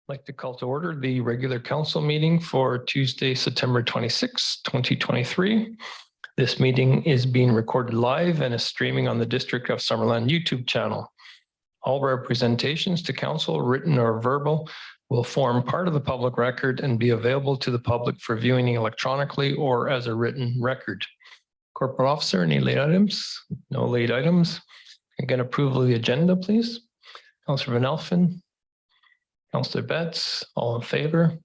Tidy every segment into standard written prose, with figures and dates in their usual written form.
Like to call to order the regular council meeting for Tuesday, September 26, 2023. This meeting is being recorded live and is streaming on the District of Summerland YouTube channel. All representations to council, written or verbal, will form part of the public record and be available to the public for viewing electronically or as a written record. Corporate officer, any late items? No late items. Again, approval of the agenda, please. Councillor Van Elfen. Councillor Betts, all in favor?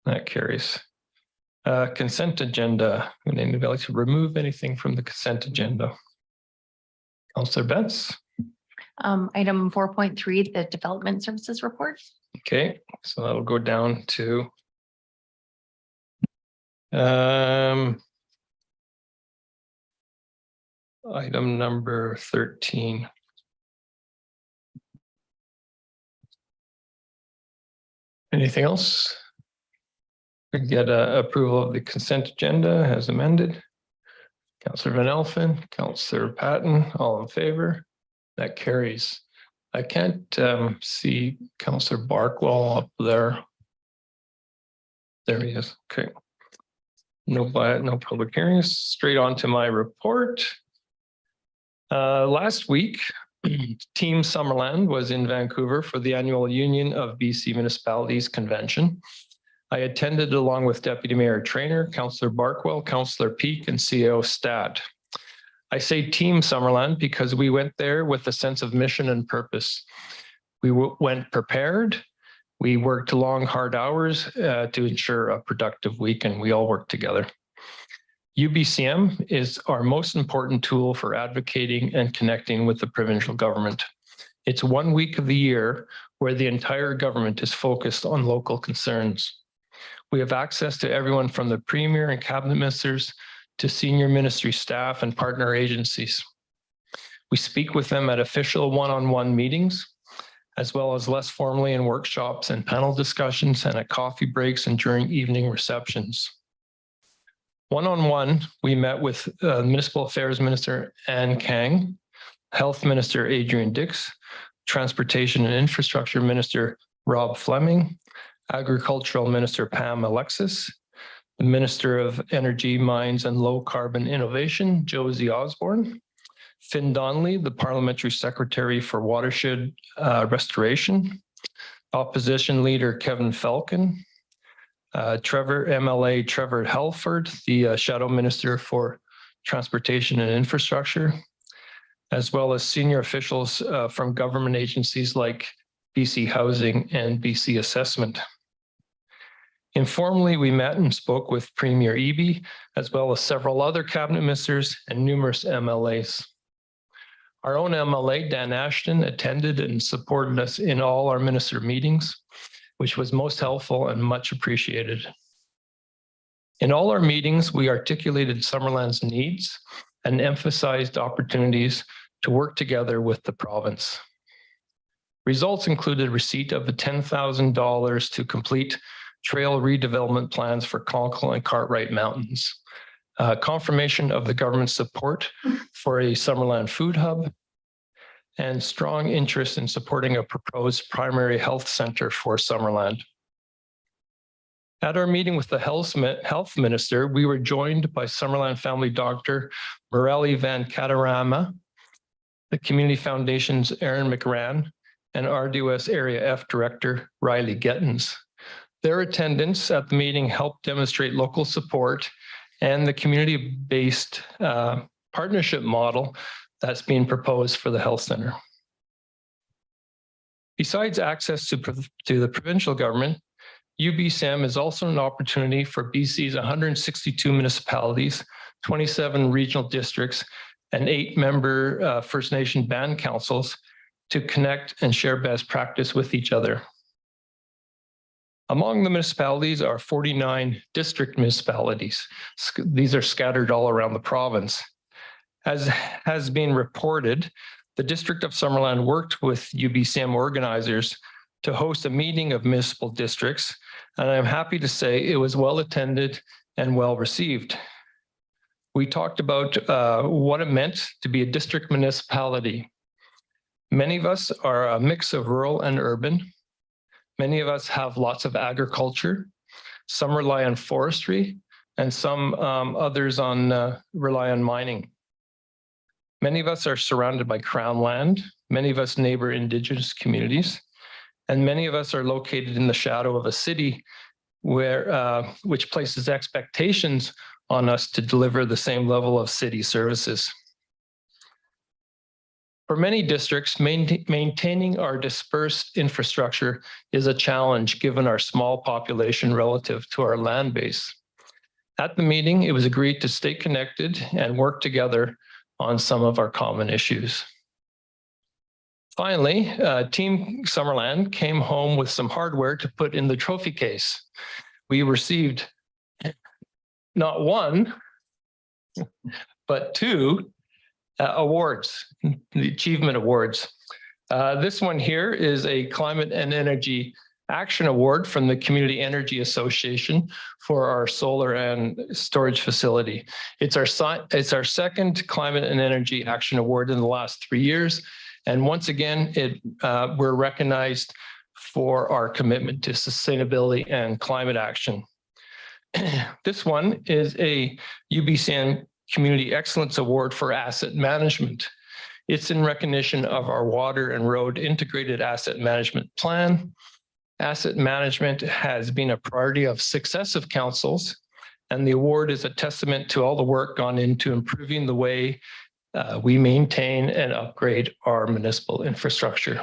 That carries. Consent agenda. Would anybody like to remove anything from the consent agenda? Councillor Betts. Item 4.3, the development services report. Okay, so that'll go down to item number 13. Anything else? We get approval of the consent agenda as amended. Councillor Van Elfen, Councillor Patton, all in favor? That carries. I can't see Councillor Barkwell up there. There he is. Okay. No public hearings. Straight on to my report. Last week, Team Summerland was in Vancouver for the annual Union of BC Municipalities Convention. I attended along with Deputy Mayor Traynor, Councillor Barkwell, Councillor Peake, and CEO Stad. I say Team Summerland because we went there with a sense of mission and purpose. We went prepared. We worked long, hard hours to ensure a productive week, and we all worked together. UBCM is our most important tool for advocating and connecting with the provincial government. It's 1 week of the year where the entire government is focused on local concerns. We have access to everyone from the Premier and cabinet ministers to senior ministry staff and partner agencies. We speak with them at official one-on-one meetings, as well as less formally in workshops and panel discussions and at coffee breaks and during evening receptions. One-on-one, we met with Municipal Affairs Minister Anne Kang, Health Minister Adrian Dix, Transportation and Infrastructure Minister Rob Fleming, Agricultural Minister Pam Alexis, the Minister of Energy, Mines and Low Carbon Innovation, Josie Osborne, Finn Donnelly, the Parliamentary Secretary for Watershed Restoration, Opposition Leader Kevin Falcon, MLA Trevor Halford, the Shadow Minister for Transportation and Infrastructure, as well as senior officials from government agencies like BC Housing and BC Assessment. Informally, we met and spoke with Premier Eby, as well as several other cabinet ministers and numerous MLAs. Our own MLA, Dan Ashton, attended and supported us in all our minister meetings, which was most helpful and much appreciated. In all our meetings, we articulated Summerland's needs and emphasized opportunities to work together with the province. Results included receipt of the $10,000 to complete trail redevelopment plans for Conkle and Cartwright Mountains, confirmation of the government's support for a Summerland food hub, and strong interest in supporting a proposed primary health center for Summerland. At our meeting with the health minister, we were joined by Summerland family doctor Morelli Van Catarama, the Community Foundation's Aaron McRan, and RDOS Area F Director Riley Gettins. Their attendance at the meeting helped demonstrate local support and the community-based partnership model that's being proposed for the health center. Besides access to the provincial government, UBCM is also an opportunity for BC's 162 municipalities, 27 regional districts, and 8-member First Nation band councils to connect and share best practice with each other. Among the municipalities are 49 district municipalities. These are scattered all around the province. As has been reported, the District of Summerland worked with UBCM organizers to host a meeting of municipal districts, and I'm happy to say it was well attended and well received. We talked about what it meant to be a district municipality. Many of us are a mix of rural and urban. Many of us have lots of agriculture. Some rely on forestry, and some others rely on mining. Many of us are surrounded by Crown land. Many of us neighbor Indigenous communities, and many of us are located in the shadow of a city which places expectations on us to deliver the same level of city services. For many districts, maintaining our dispersed infrastructure is a challenge given our small population relative to our land base. At the meeting, it was agreed to stay connected and work together on some of our common issues. Finally, Team Summerland came home with some hardware to put in the trophy case. We received not one, but two awards, the achievement awards. This one here is a Climate and Energy Action Award from the Community Energy Association for our solar and storage facility. It's our second Climate and Energy Action Award in the last 3 years. And once again, we're recognized for our commitment to sustainability and climate action. This one is a UBCM Community Excellence Award for Asset Management. It's in recognition of our water and road integrated asset management plan. Asset management has been a priority of successive councils, and the award is a testament to all the work gone into improving the way we maintain and upgrade our municipal infrastructure.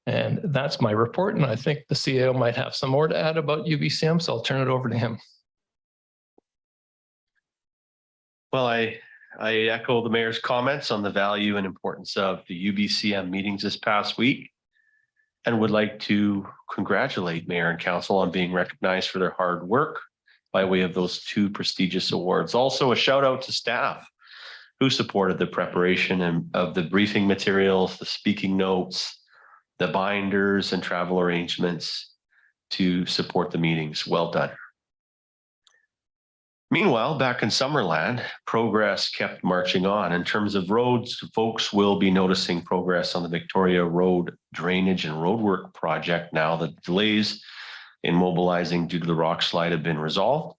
And that's my report, and I think the CAO might have some more to add about UBCM, so I'll turn it over to him. Well, I echo the mayor's comments on the value and importance of the UBCM meetings this past week, and would like to congratulate mayor and council on being recognized for their hard work by way of those two prestigious awards. Also, a shout out to staff who supported the preparation of the briefing materials, the speaking notes, the binders and travel arrangements to support the meetings. Well done. Meanwhile, back in Summerland, progress kept marching on. In terms of roads, folks will be noticing progress on the Victoria Road Drainage and Roadwork project now that delays in mobilizing due to the rock slide have been resolved.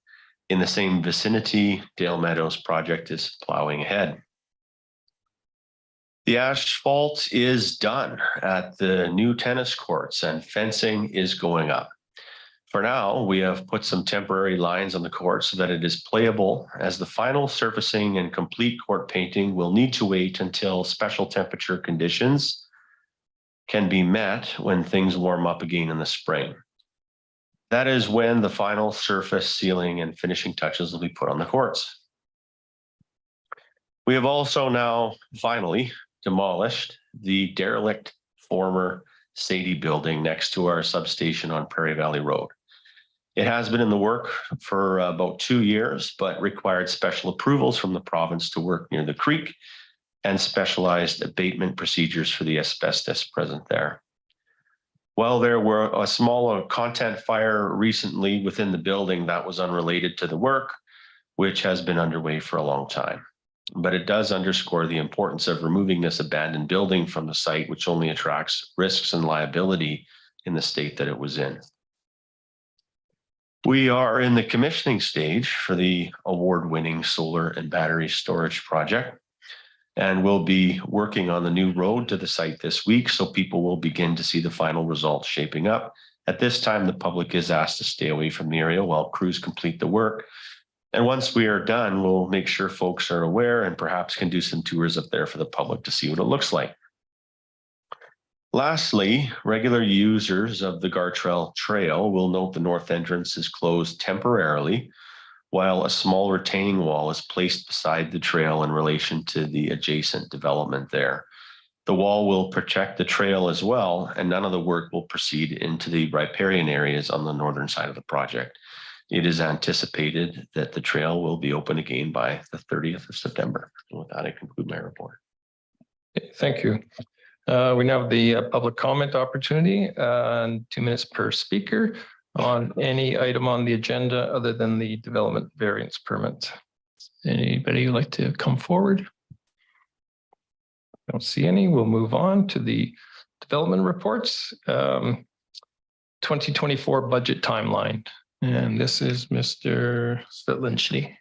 In the same vicinity, Dale Meadows project is plowing ahead. The asphalt is done at the new tennis courts and fencing is going up. For now, we have put some temporary lines on the court so that it is playable, as the final surfacing and complete court painting will need to wait until special temperature conditions can be met when things warm up again in the spring. That is when the final surface sealing and finishing touches will be put on the courts. We have also now finally demolished the derelict former Sadie building next to our substation on Prairie Valley Road. It has been in the work for about 2 years, but required special approvals from the province to work near the creek and specialized abatement procedures for the asbestos present there. Well, there were a small content fire recently within the building that was unrelated to the work, which has been underway for a long time. But it does underscore the importance of removing this abandoned building from the site, which only attracts risks and liability in the state that it was in. We are in the commissioning stage for the award-winning solar and battery storage project, and we'll be working on the new road to the site this week, so people will begin to see the final results shaping up. At this time, the public is asked to stay away from the area while crews complete the work. And once we are done, we'll make sure folks are aware and perhaps can do some tours up there for the public to see what it looks like. Lastly, regular users of the Gartrell Trail will note the north entrance is closed temporarily, while a small retaining wall is placed beside the trail in relation to the adjacent development there. The wall will protect the trail as well, and none of the work will proceed into the riparian areas on the northern side of the project. It is anticipated that the trail will be open again by the 30th of September. And with that, I conclude my report. Thank you. We now have the public comment opportunity, 2 minutes per speaker on any item on the agenda other than the development variance permit. Anybody like to come forward? Don't see any. We'll move on to the development reports. 2024 budget timeline. And this is Mr. Svitlinski.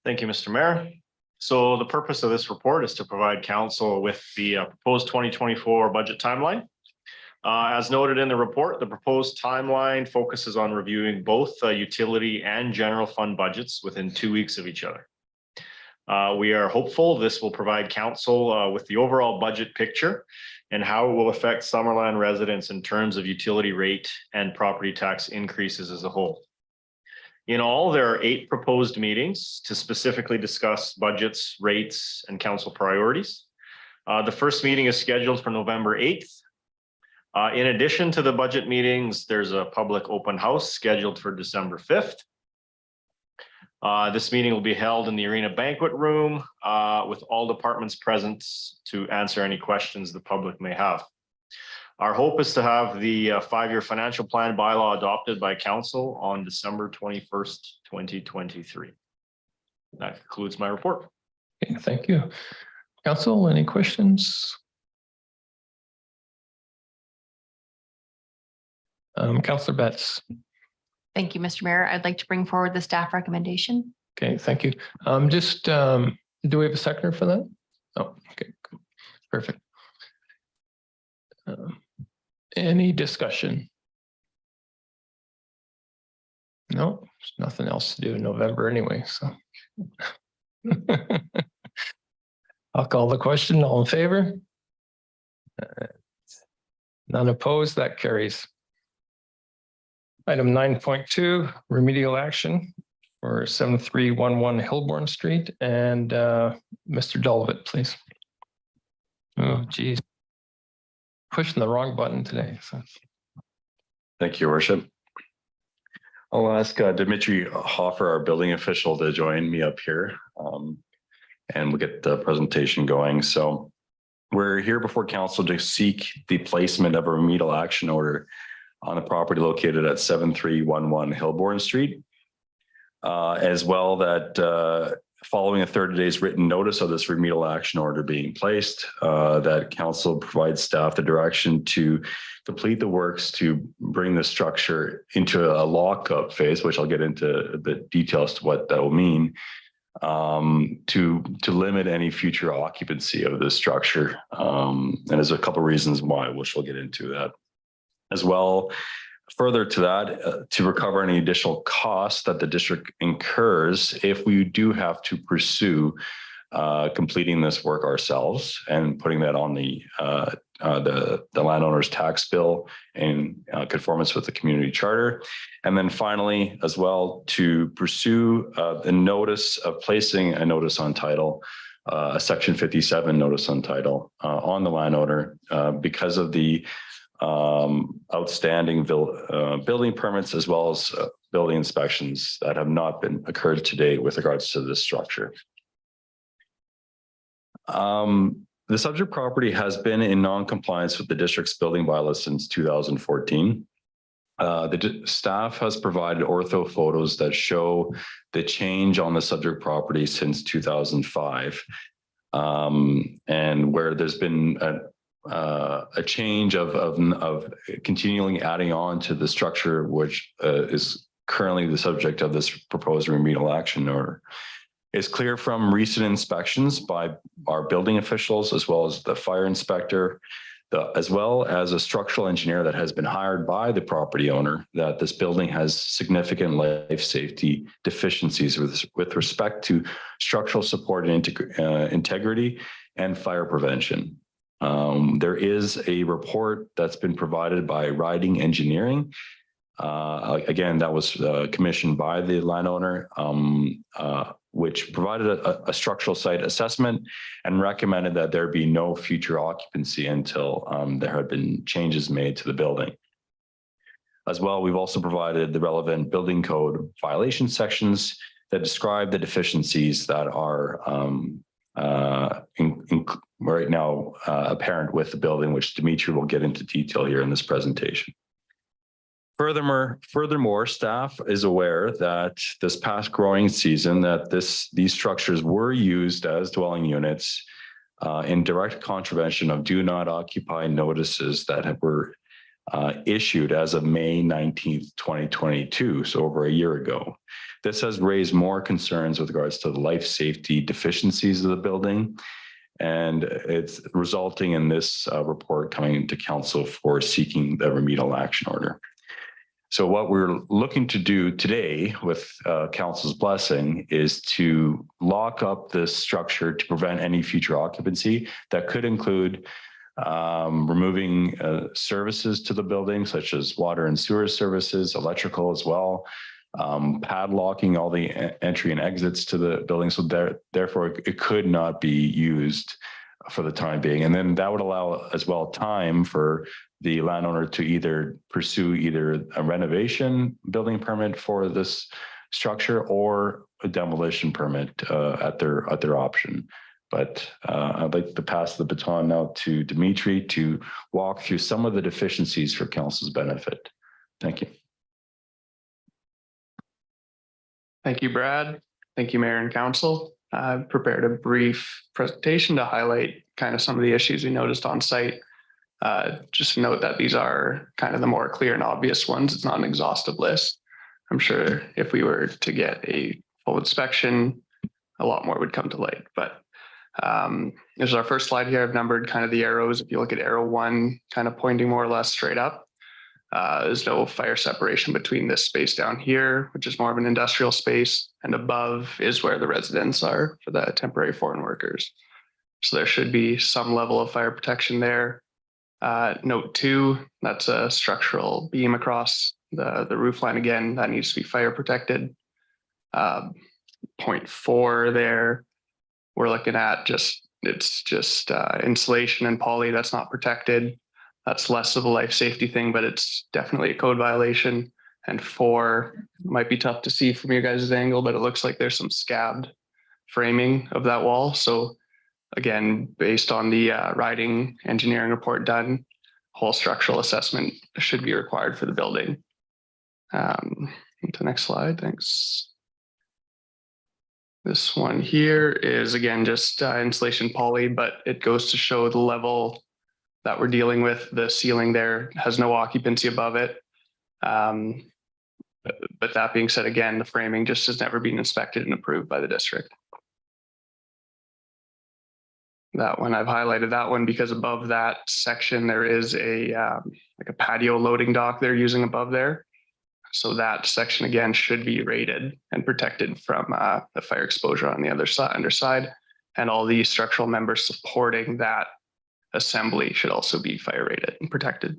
Thank you, Mr. Mayor. So the purpose of this report is to provide council with the proposed 2024 budget timeline. As noted in the report, the proposed timeline focuses on reviewing both utility and general fund budgets within 2 weeks of each other. We are hopeful this will provide council with the overall budget picture and how it will affect Summerland residents in terms of utility rate and property tax increases as a whole. In all, there are 8 proposed meetings to specifically discuss budgets, rates, and council priorities. The first meeting is scheduled for November 8th. In addition to the budget meetings, there's a public open house scheduled for December 5th. This meeting will be held in the Arena Banquet Room with all departments present to answer any questions the public may have. Our hope is to have the 5-year financial plan bylaw adopted by council on December 21st, 2023. That concludes my report. Okay, thank you. Council, any questions? Councillor Betts. Thank you, Mr. Mayor. I'd like to bring forward the staff recommendation. Okay, thank you. Do we have a seconder for that? Oh, okay, cool. Perfect. Any discussion? No, there's nothing else to do in November anyway, so. I'll call the question. All in favor? None opposed, that carries. Item 9.2, remedial action for 7311 Hilborn Street, and Mr. Dulvit, please. Oh, geez. Pushing the wrong button today. So. Thank you, Your Worship. I'll ask Dimitri Hoffer, our building official, to join me up here, and we'll get the presentation going. So we're here before council to seek the placement of a remedial action order on the property located at 7311 Hilborn Street, as well that following a 30 days written notice of this remedial action order being placed, that council provides staff the direction to complete the works to bring the structure into a lockup phase, which I'll get into a bit details to what that will mean, to limit any future occupancy of this structure. And there's a couple of reasons why, which we'll get into that. As well, further to that, to recover any additional costs that the district incurs if we do have to pursue completing this work ourselves and putting that on the landowner's tax bill in conformance with the community charter. And then finally, as well, to pursue the notice of placing a notice on title, a Section 57 notice on title on the landowner because of the outstanding building permits as well as building inspections that have not been occurred to date with regards to this structure. The subject property has been in non-compliance with the district's building bylaws since 2014. The staff has provided ortho photos that show the change on the subject property since 2005, and where there's been a change of continually adding on to the structure, which is currently the subject of this proposed remedial action order. It's clear from recent inspections by our building officials, as well as the fire inspector, as well as a structural engineer that has been hired by the property owner, that this building has significant life safety deficiencies with respect to structural support and integrity and fire prevention. There is a report that's been provided by Riding Engineering. Again, that was commissioned by the landowner, which provided a structural site assessment and recommended that there be no future occupancy until there had been changes made to the building. As well, we've also provided the relevant building code violation sections that describe the deficiencies that are right now apparent with the building, which Dimitri will get into detail here in this presentation. Furthermore, staff is aware that this past growing season that these structures were used as dwelling units in direct contravention of do not occupy notices that were issued as of May 19th, 2022, so over a year ago. This has raised more concerns with regards to the life safety deficiencies of the building, and it's resulting in this report coming to council for seeking the remedial action order. So what we're looking to do today with council's blessing is to lock up this structure to prevent any future occupancy. That could include removing services to the building, such as water and sewer services, electrical as well, padlocking all the entry and exits to the building. So therefore, it could not be used for the time being. And then that would allow as well time for the landowner to either pursue either a renovation building permit for this structure or a demolition permit at their option. But I'd like to pass the baton now to Dimitri to walk through some of the deficiencies for council's benefit. Thank you. Thank you, Brad. Thank you, Mayor and Council. I've prepared a brief presentation to highlight kind of some of the issues we noticed on site. Just note that these are kind of the more clear and obvious ones. It's not an exhaustive list. I'm sure if we were to get a full inspection, a lot more would come to light. But this is our first slide here. I've numbered kind of the arrows. If you look at arrow 1, kind of pointing more or less straight up, there's no fire separation between this space down here, which is more of an industrial space, and above is where the residents are for the temporary foreign workers. So there should be some level of fire protection there. Note 2, that's a structural beam across the roof line. Again, that needs to be fire protected. Point 4 there, we're looking at it's just insulation and poly that's not protected. That's less of a life safety thing, but it's definitely a code violation. And 4 might be tough to see from your guys' angle, but it looks like there's some scabbed framing of that wall. So again, based on the riding engineering report done, whole structural assessment should be required for the building. To the next slide, thanks. This one here is again just insulation poly, but it goes to show the level that we're dealing with. The ceiling there has no occupancy above it. But that being said, again, the framing just has never been inspected and approved by the district. That one, I've highlighted that one because above that section, there is a like a patio loading dock they're using above there. So that section again should be rated and protected from the fire exposure on the other side, underside, and all the structural members supporting that assembly should also be fire rated and protected.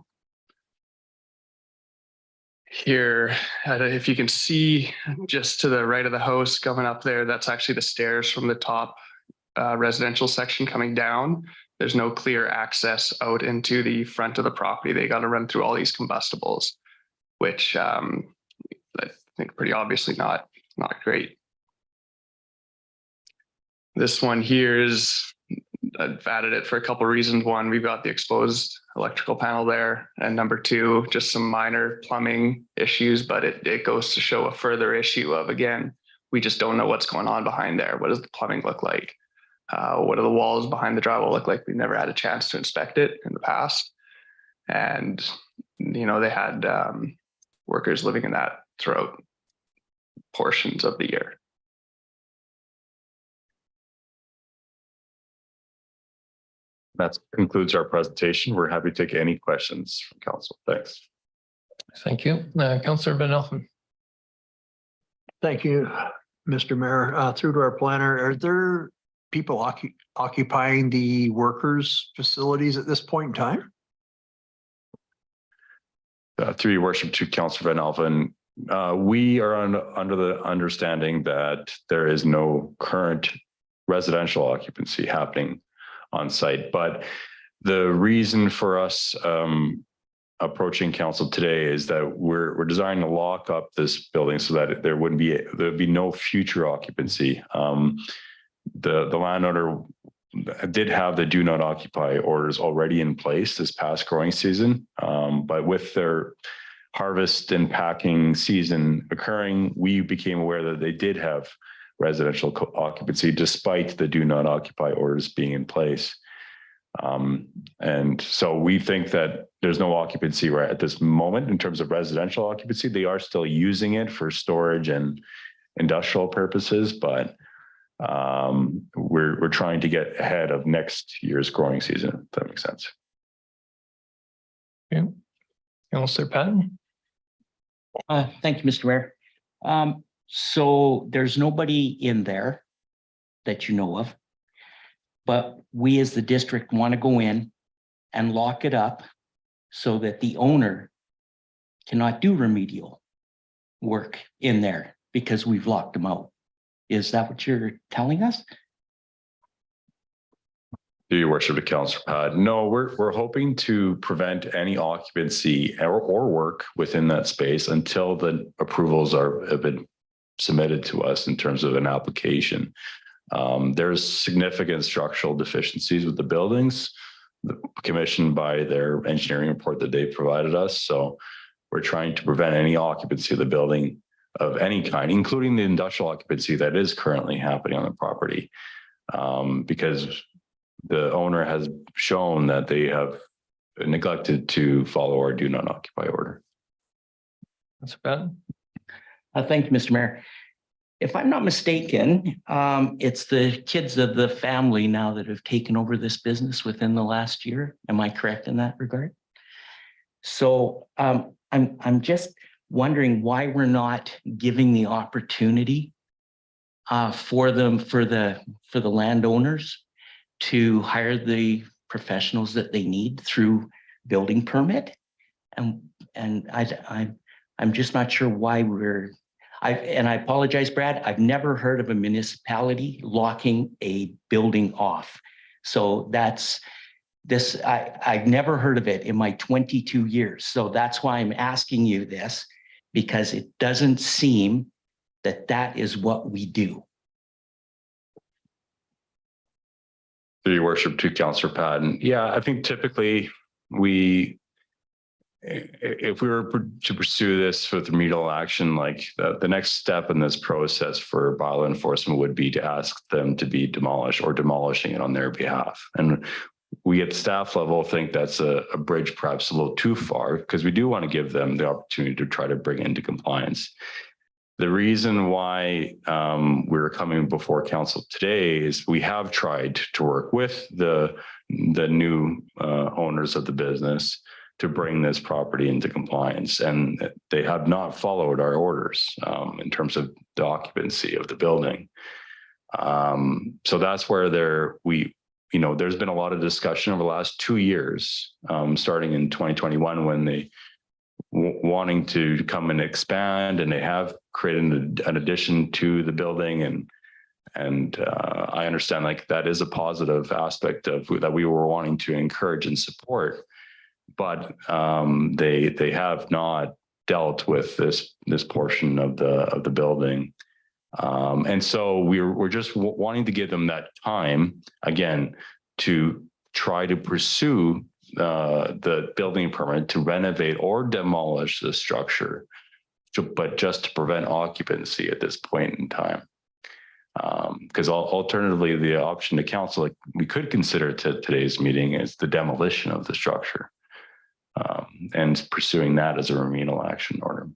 Here, if you can see just to the right of the house coming up there, that's actually the stairs from the top residential section coming down. There's no clear access out into the front of the property. They got to run through all these combustibles, which I think pretty obviously not great. This one here is, I've added it for a couple of reasons. One, we've got the exposed electrical panel there. And number 2, just some minor plumbing issues, but it goes to show a further issue of, again, we just don't know what's going on behind there. What does the plumbing look like? What do the walls behind the drywall look like? We've never had a chance to inspect it in the past. And, you know, they had workers living in that throughout portions of the year. That concludes our presentation. We're happy to take any questions from council. Thanks. Thank you. Councillor Van Elfen. Thank you, Mr. Mayor. Through to our planner, are there people occupying the workers' facilities at this point in time? Through your worship to Councillor Van Elfen, we are under the understanding that there is no current residential occupancy happening on site, but the reason for us approaching council today is that we're designing to lock up this building so that there'd be no future occupancy. The landowner did have the do not occupy orders already in place this past growing season, but with their harvest and packing season occurring, we became aware that they did have residential occupancy despite the do not occupy orders being in place. And so we think that there's no occupancy right at this moment in terms of residential occupancy. They are still using it for storage and industrial purposes, but we're trying to get ahead of next year's growing season, if that makes sense. Okay. Councillor Patton? Thank you, Mr. Mayor. So there's nobody in there that you know of, but we as the district want to go in and lock it up so that the owner cannot do remedial work in there because we've locked them out. Is that what you're telling us? Do your worship, to Councillor Pat? No, we're hoping to prevent any occupancy or work within that space until the approvals have been submitted to us in terms of an application. There's significant structural deficiencies with the buildings commissioned by their engineering report that they provided us. So we're trying to prevent any occupancy of the building of any kind, including the industrial occupancy that is currently happening on the property, because the owner has shown that they have neglected to follow our do not occupy order. Councillor Patton? Thank you, Mr. Mayor. If I'm not mistaken, it's the kids of the family now that have taken over this business within the last year. Am I correct in that regard? So I'm just wondering why we're not giving the opportunity for the landowners to hire the professionals that they need through building permit. And I'm just not sure why and I apologize, Brad, I've never heard of a municipality locking a building off. So I've never heard of it in my 22 years. So that's why I'm asking you this, because it doesn't seem that that is what we do. Through your worship, to Councillor Patton. Yeah, I think typically if we were to pursue this with remedial action, like the next step in this process for bylaw enforcement would be to ask them to be demolished or demolishing it on their behalf. And we at staff level think that's a bridge perhaps a little too far, because we do want to give them the opportunity to try to bring it into compliance. The reason why we're coming before council today is we have tried to work with the new owners of the business to bring this property into compliance, and they have not followed our orders in terms of the occupancy of the building. So that's where there's been a lot of discussion over the last 2 years, starting in 2021 when they wanting to come and expand, and they have created an addition to the building, and I understand like that is a positive aspect of that we were wanting to encourage and support, but they have not dealt with this portion of the building, and so we're just wanting to give them that time again to try to pursue the building permit to renovate or demolish the structure, but just to prevent occupancy at this point in time. Because alternatively, the option to council, like we could consider today's meeting, is the demolition of the structure and pursuing that as a remedial action order.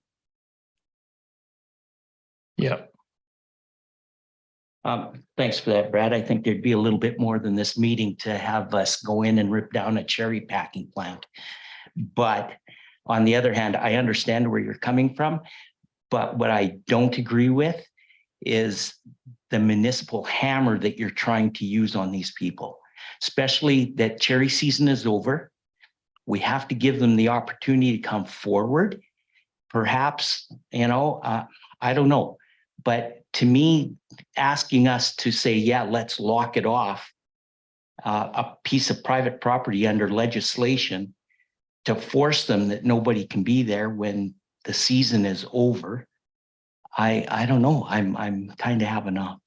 Yeah. Thanks for that, Brad. I think there'd be a little bit more than this meeting to have us go in and rip down a cherry packing plant. But on the other hand, I understand where you're coming from. But what I don't agree with is the municipal hammer that you're trying to use on these people, especially that cherry season is over. We have to give them the opportunity to come forward. Perhaps, I don't know. But to me, asking us to say, yeah, let's lock it off, a piece of private property under legislation to force them that nobody can be there when the season is over. I don't know. I'm kind of having a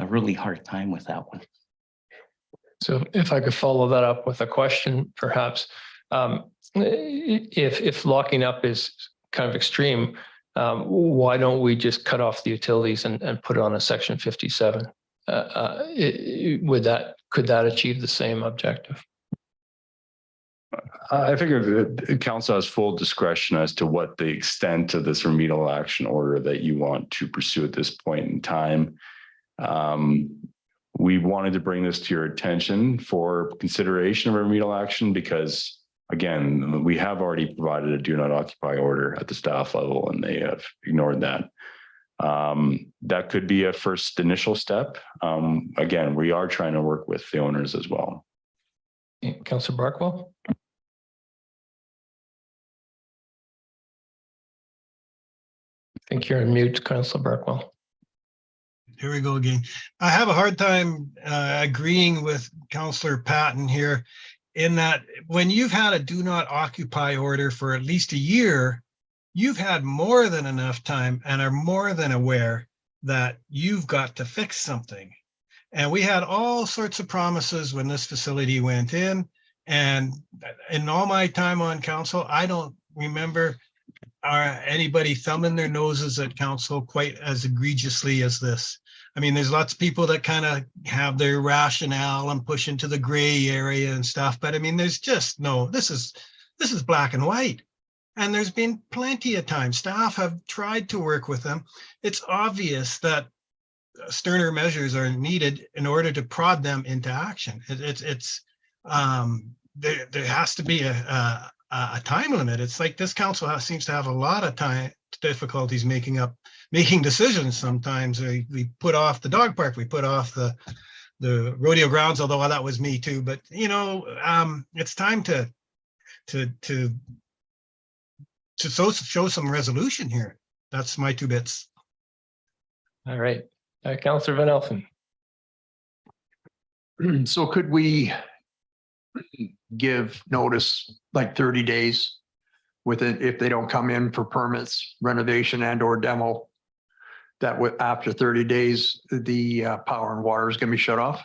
really hard time with that one. So if I could follow that up with a question, perhaps, if locking up is kind of extreme, why don't we just cut off the utilities and put it on a section 57? Could that achieve the same objective? I figure the council has full discretion as to what the extent of this remedial action order that you want to pursue at this point in time. We wanted to bring this to your attention for consideration of remedial action because, again, we have already provided a do not occupy order at the staff level and they have ignored that. That could be a first initial step. Again, we are trying to work with the owners as well. Councillor Barkwell? I think you're on mute, Councillor Barkwell. Here we go again. I have a hard time agreeing with Councillor Patton here in that when you've had a do not occupy order for at least a year, you've had more than enough time and are more than aware that you've got to fix something. And we had all sorts of promises when this facility went in. And in all my time on council, I don't remember anybody thumbing their noses at council quite as egregiously as this. I mean, there's lots of people that kind of have their rationale and push into the gray area and stuff. But I mean, there's just no, this is black and white. And there's been plenty of time. Staff have tried to work with them. It's obvious that sterner measures are needed in order to prod them into action. There has to be a time limit. It's like this council seems to have a lot of time difficulties making decisions. Sometimes we put off the dog park, we put off the rodeo grounds, although that was me too. But you know, it's time to show some resolution here. That's my 2 bits. All right, Councillor Van Elfen. So could we give notice like 30 days with it if they don't come in for permits, renovation and or demo? That would, after 30 days, the power and water is going to be shut off?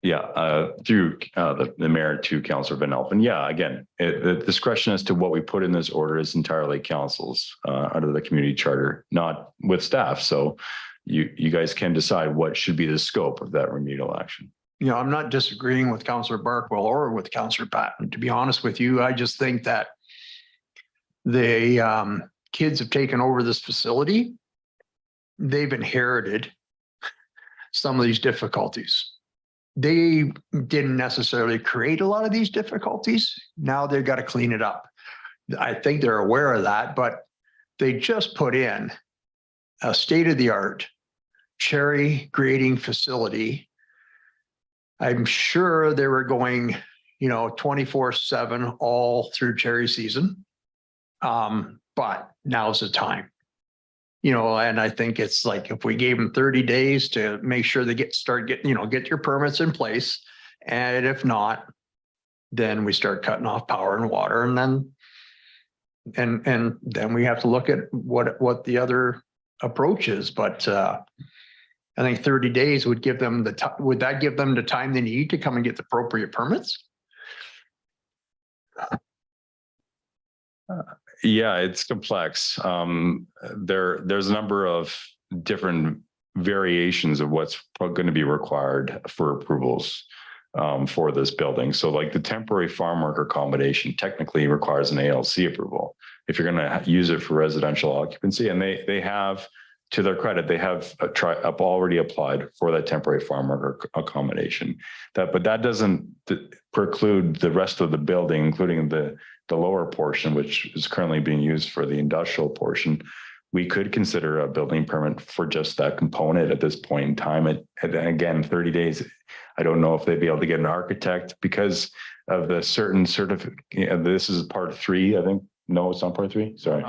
Yeah, through the mayor to Councillor Van Elfen. Yeah, again, the discretion as to what we put in this order is entirely council's under the community charter, not with staff. So you guys can decide what should be the scope of that remedial action. You know, I'm not disagreeing with Councillor Barkwell or with Councillor Patton. To be honest with you, I just think that the kids have taken over this facility. They've inherited some of these difficulties. They didn't necessarily create a lot of these difficulties. Now they've got to clean it up. I think they're aware of that, but they just put in a state-of-the-art cherry grading facility. I'm sure they were going, 24/7 all through cherry season. But now's the time. And I think it's like if we gave them 30 days to make sure they get your permits in place. And if not, then we start cutting off power and water, and then we have to look at what the other approach is. But I think 30 days would give them would that give them the time they need to come and get the appropriate permits? Yeah, it's complex. There's a number of different variations of what's going to be required for approvals for this building. So like the temporary farm worker accommodation technically requires an ALC approval if you're going to use it for residential occupancy. And they have, to their credit, they have already applied for that temporary farm worker accommodation. But that doesn't preclude the rest of the building, including the lower portion, which is currently being used for the industrial portion. We could consider a building permit for just that component at this point in time. And again, 30 days, I don't know if they'd be able to get an architect because of the certain certificate. This is part 3, I think. No, it's not part 3. Sorry.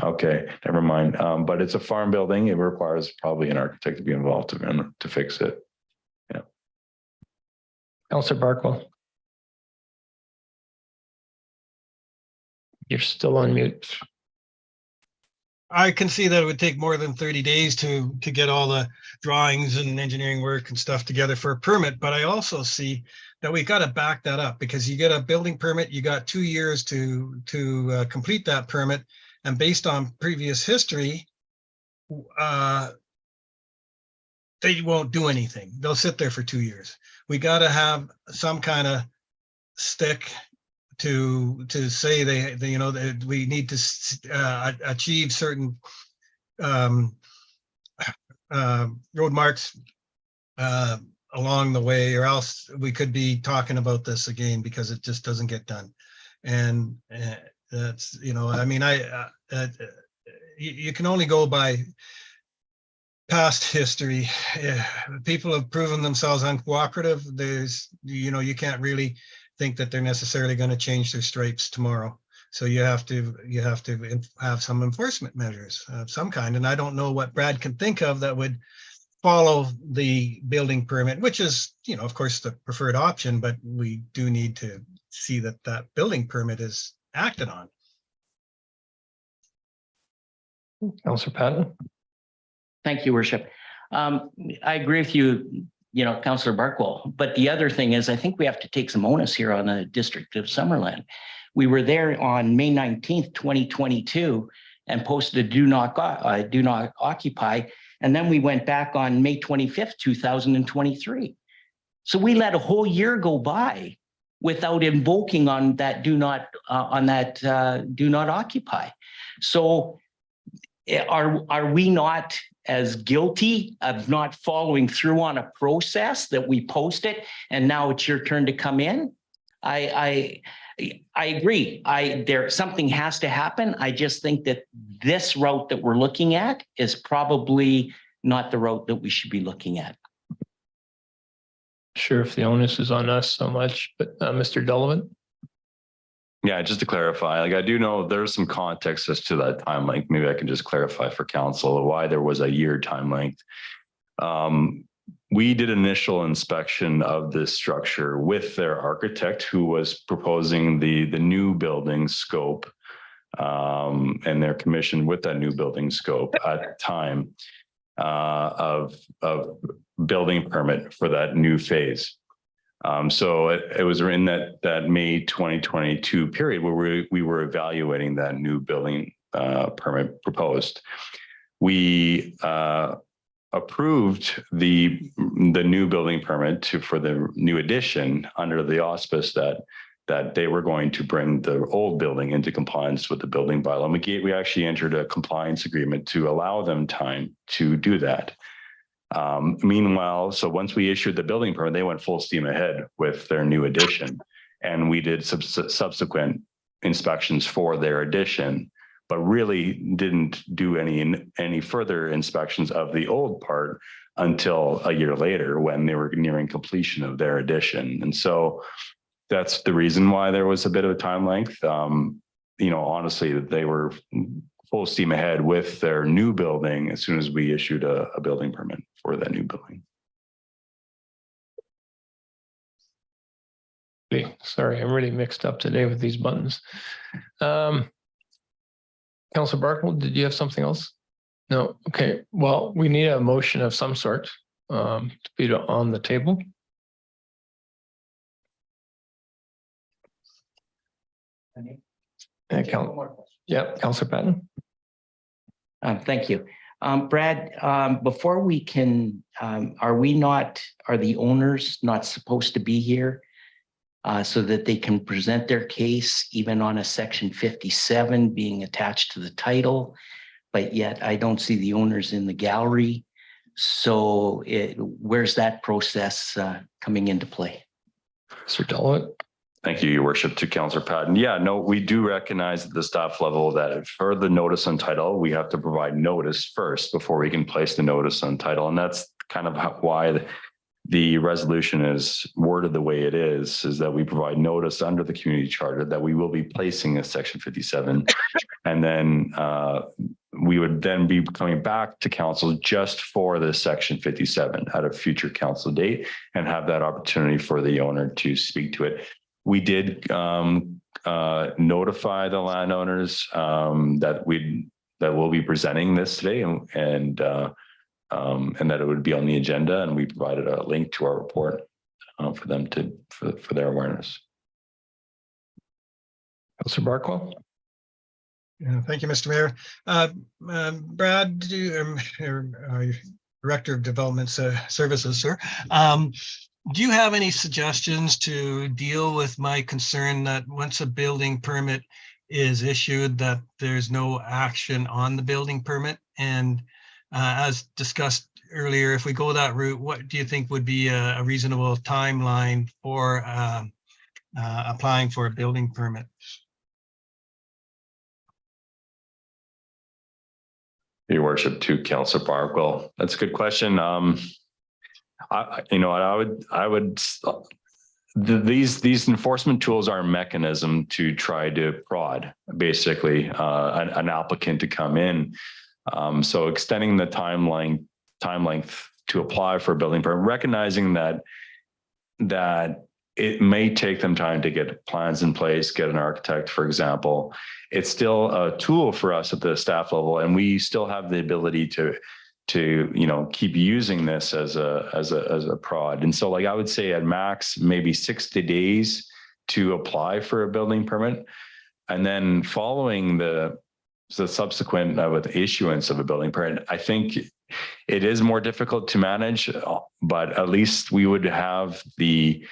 Okay, never mind. But it's a farm building. It requires probably an architect to be involved to fix it. Yeah. Councillor Barkwell. You're still on mute. I can see that it would take more than 30 days to get all the drawings and engineering work and stuff together for a permit. But I also see that we got to back that up because you get a building permit, you got 2 years to complete that permit. And based on previous history, they won't do anything. They'll sit there for 2 years. We got to have some kind of stick to say they you know, that we need to achieve certain road marks along the way, or else we could be talking about this again because it just doesn't get done. And that's, you know, I mean, you can only go by past history. People have proven themselves uncooperative. There's, you know, you can't really think that they're necessarily going to change their stripes tomorrow. So you have to have some enforcement measures of some kind. And I don't know what Brad can think of that would follow the building permit, which is, you know, of course, the preferred option, but we do need to see that that building permit is acted on. Councillor Patton. Thank you, Worship. I agree with you, you know, Councillor Barkwell. But the other thing is, I think we have to take some onus here on the District of Summerland. We were there on May 19th, 2022, and posted a do not occupy. And then we went back on May 25th, 2023. So we let a whole year go by without invoking on that do not occupy. So are we not as guilty of not following through on a process that we posted and now it's your turn to come in? I agree. Something has to happen. I just think that this route that we're looking at is probably not the route that we should be looking at. Sure, if the onus is on us so much, but Mr. Delavan. Yeah, just to clarify, like I do know there's some context as to that time length. Maybe I can just clarify for council why there was a year time length. We did initial inspection of this structure with their architect who was proposing the new building scope, and their commission with that new building scope at the time of building permit for that new phase. So it was in that May 2022 period where we were evaluating that new building permit proposed. We approved the new building permit for the new addition under the auspice that they were going to bring the old building into compliance with the building bylaw. We actually entered a compliance agreement to allow them time to do that. Meanwhile, so once we issued the building permit, they went full steam ahead with their new addition, and we did subsequent inspections for their addition, but really didn't do any further inspections of the old part until a year later when they were nearing completion of their addition. And so that's the reason why there was a bit of a time length. You know, honestly, they were full steam ahead with their new building as soon as we issued a building permit for that new building. Sorry, I'm really mixed up today with these buttons. Councillor Barkle, did you have something else? No. Okay. Well, we need a motion of some sort to be on the table. Councillor Patton. Thank you. Brad, before we can, are the owners not supposed to be here so that they can present their case even on a section 57 being attached to the title? But yet I don't see the owners in the gallery. So where's that process coming into play? Mr. Deloitte. Thank you, Your Worship, to Councillor Patton. Yeah, no, we do recognize at the staff level that for the notice on title, we have to provide notice first before we can place the notice on title. And that's kind of why the resolution is worded the way it is that we provide notice under the community charter that we will be placing a section 57. And then we would then be coming back to council just for the section 57 at a future council date and have that opportunity for the owner to speak to it. We did notify the landowners that we'll be presenting this today and that it would be on the agenda, and we provided a link to our report for them for their awareness. Councillor Barkwell. Yeah, thank you, Mr. Mayor. Brad, Director of Development Services, sir. Do you have any suggestions to deal with my concern that once a building permit is issued, that there's no action on the building permit? And as discussed earlier, if we go that route, what do you think would be a reasonable timeline for applying for a building permit? Your worship, to Councillor Barkwell. That's a good question. These enforcement tools are a mechanism to try to prod basically an applicant to come in. So extending the time length to apply for a building permit, recognizing that it may take them time to get plans in place, get an architect, for example. It's still a tool for us at the staff level, and we still have the ability to keep using this as a prod. And so, like, I would say at max maybe 60 days to apply for a building permit, and then following the subsequent with issuance of a building permit, I think it is more difficult to manage, but at least we would have the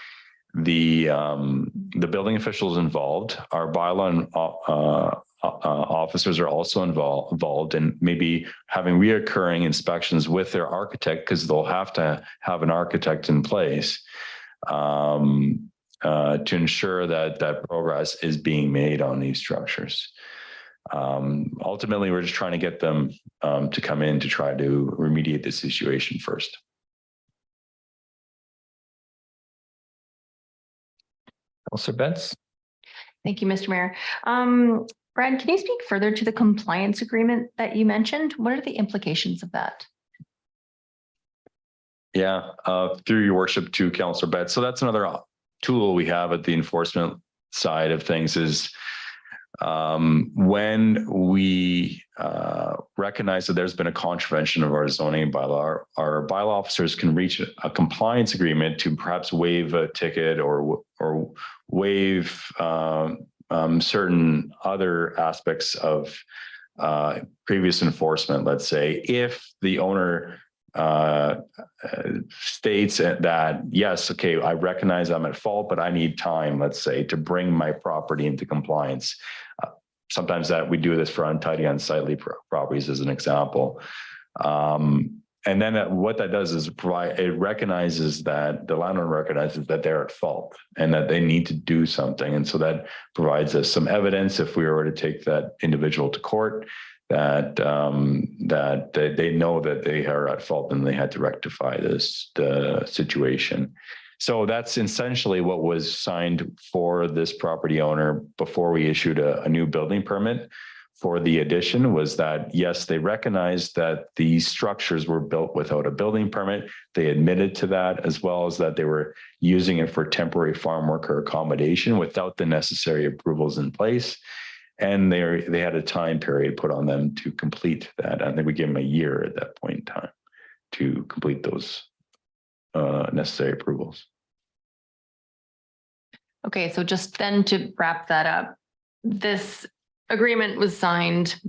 building officials involved. Our bylaw officers are also involved in maybe having reoccurring inspections with their architect, because they'll have to have an architect in place to ensure that progress is being made on these structures. Ultimately, we're just trying to get them to come in to try to remediate the situation first. Councillor Betts. Thank you, Mr. Mayor. Brad, can you speak further to the compliance agreement that you mentioned? What are the implications of that? Yeah, through your worship to Councillor Betts. So that's another tool we have at the enforcement side of things is when we recognize that there's been a contravention of our zoning bylaw, our bylaw officers can reach a compliance agreement to perhaps waive a ticket or waive certain other aspects of previous enforcement, let's say, if the owner states that, yes, okay, I recognize I'm at fault, but I need time, let's say, to bring my property into compliance. Sometimes that we do this for untidy, unsightly properties as an example. And then what that does is it recognizes that the landlord recognizes that they're at fault and that they need to do something. And so that provides us some evidence if we were to take that individual to court that they know that they are at fault and they had to rectify the situation. So that's essentially what was signed for this property owner before we issued a new building permit for the addition, was that, yes, they recognized that these structures were built without a building permit. They admitted to that, as well as that they were using it for temporary farm worker accommodation without the necessary approvals in place. And they had a time period put on them to complete that. I think we gave them a year at that point in time to complete those necessary approvals. Okay, so just then to wrap that up, this agreement was signed,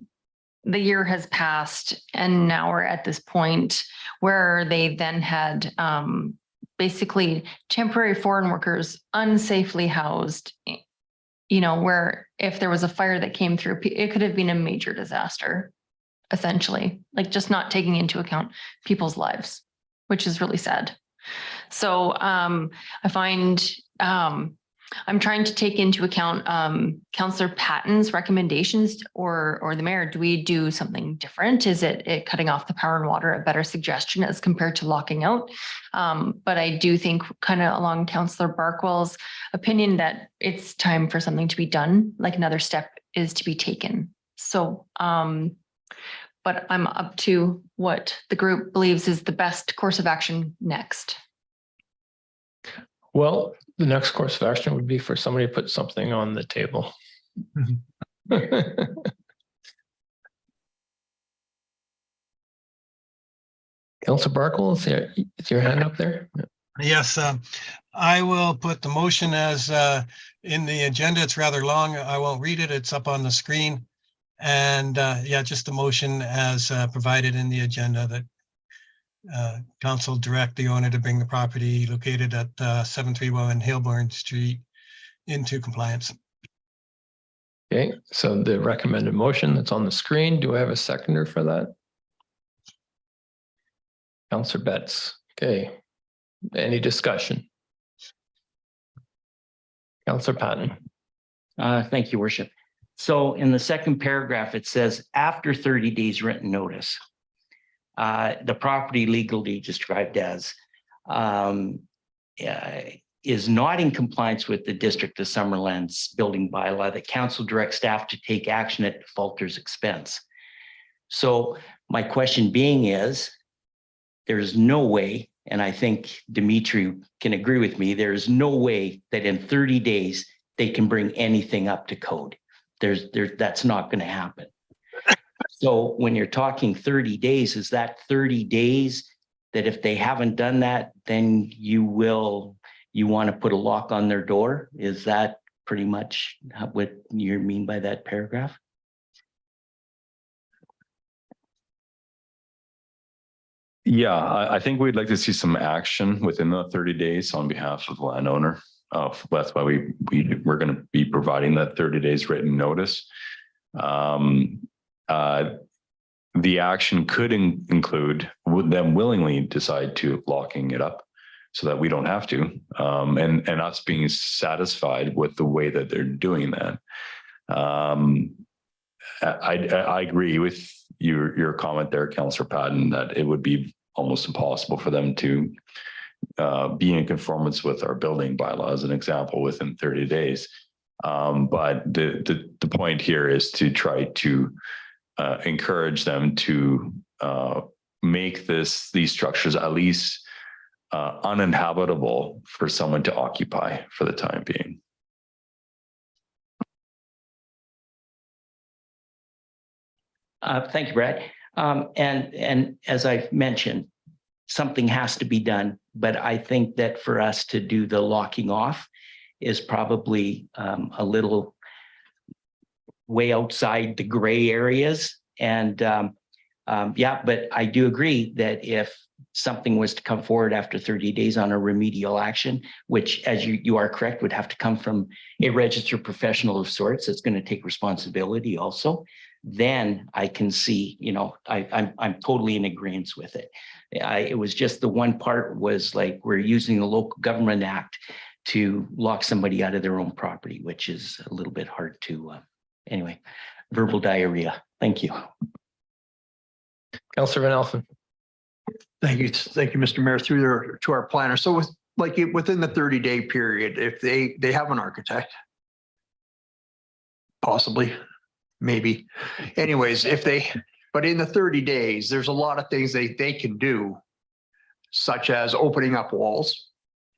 the year has passed, and now we're at this point where they then had basically temporary foreign workers unsafely housed, where if there was a fire that came through, it could have been a major disaster, essentially, like just not taking into account people's lives, which is really sad. So I find I'm trying to take into account Councillor Patton's recommendations or the mayor. Do we do something different? Is it cutting off the power and water a better suggestion as compared to locking out? But I do think kind of along Councillor Barkwell's opinion that it's time for something to be done, like another step is to be taken. So, but I'm up to what the group believes is the best course of action next. Well, the next course of action would be for somebody to put something on the table. Councillor Barkle, is your hand up there? Yes, I will put the motion as in the agenda. It's rather long. I won't read it. It's up on the screen. And yeah, just the motion as provided in the agenda that council direct the owner to bring the property located at 731 Hilborn Street into compliance. Okay, so the recommended motion that's on the screen, do I have a seconder for that? Counselor Betts, okay. Any discussion? Counselor Patton. Thank you, Worship. So in the second paragraph, it says after 30 days written notice, the property legally described as is not in compliance with the District of Summerland's building bylaw, that council directs staff to take action at defaulter's expense. So my question being is, there's no way, and I think Dimitri can agree with me, there's no way that in 30 days they can bring anything up to code. That's not going to happen. So when you're talking 30 days, is that 30 days that if they haven't done that, then you want to put a lock on their door? Is that pretty much what you mean by that paragraph? Yeah, I think we'd like to see some action within the 30 days on behalf of the landowner. That's why we're going to be providing that 30 days written notice. The action could include them willingly decide to locking it up so that we don't have to, and us being satisfied with the way that they're doing that. I agree with your comment there, Councillor Patton, that it would be almost impossible for them to be in conformance with our building bylaw, as an example, within 30 days. But the point here is to try to encourage them to make these structures at least uninhabitable for someone to occupy for the time being. Thank you, Brad. And as I've mentioned, something has to be done, but I think that for us to do the locking off is probably a little way outside the gray areas. And yeah, but I do agree that if something was to come forward after 30 days on a remedial action, which, as you are correct, would have to come from a registered professional of sorts, it's going to take responsibility also, then I can see, I'm totally in agreement with it. It was just the one part was like, we're using the Local Government Act to lock somebody out of their own property, which is a little bit hard to, anyway, verbal diarrhea. Thank you. Councillor Van Elfen. Thank you, Mr. Mayor, through there to our planner. So within the 30-day period, if they have an architect, possibly, maybe. Anyways, but in the 30 days, there's a lot of things they can do, such as opening up walls.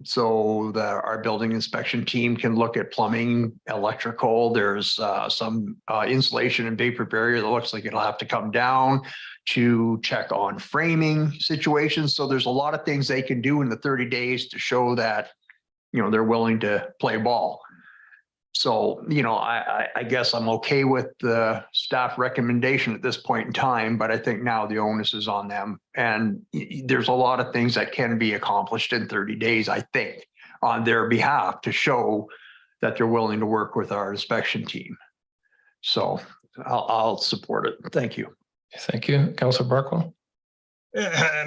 So our building inspection team can look at plumbing, electrical. There's some insulation and vapor barrier that looks like it'll have to come down to check on framing situations. So there's a lot of things they can do in the 30 days to show that, they're willing to play ball. So, I guess I'm okay with the staff recommendation at this point in time, but I think now the onus is on them. And there's a lot of things that can be accomplished in 30 days, I think, on their behalf to show that they're willing to work with our inspection team. So I'll support it. Thank you. Thank you. Councillor Barkwell.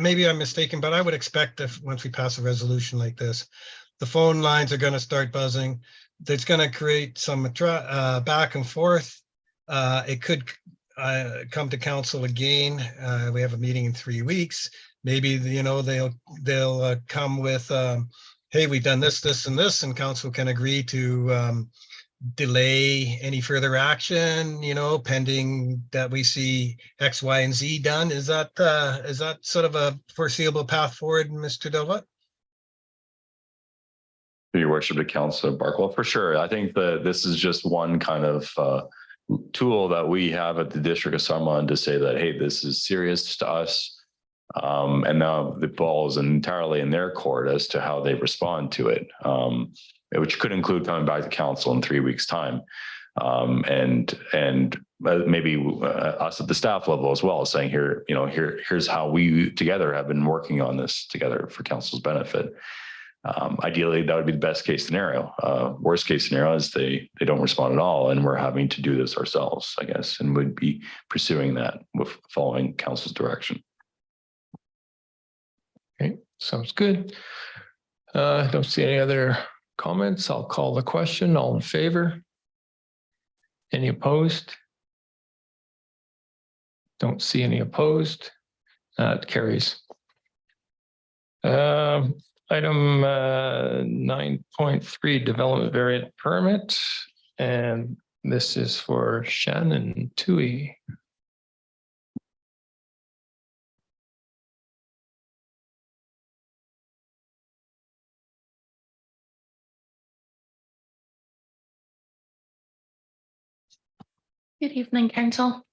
Maybe I'm mistaken, but I would expect if once we pass a resolution like this, the phone lines are going to start buzzing. That's going to create some back and forth. It could come to council again. We have a meeting in 3 weeks. Maybe they'll come with, hey, we've done this, and this, and council can agree to delay any further action. Pending that we see X, Y, and Z done. Is that sort of a foreseeable path forward, Mr. Delvat? Your worship, to Councillor Barkwell, for sure. I think that this is just one kind of tool that we have at the District of Summerland to say that, hey, this is serious to us. And now the ball is entirely in their court as to how they respond to it, which could include coming back to council in 3 weeks' time. And maybe us at the staff level as well, saying here, here's how we together have been working on this together for council's benefit. Ideally, that would be the best case scenario. Worst case scenario is they don't respond at all, and we're having to do this ourselves, I guess, and would be pursuing that with following council's direction. Okay, sounds good. Don't see any other comments. I'll call the question. All in favor? Any opposed? Don't see any opposed. It carries. Item 9.3 development variant permit, and this is for Shannon Tui. Good evening, Council.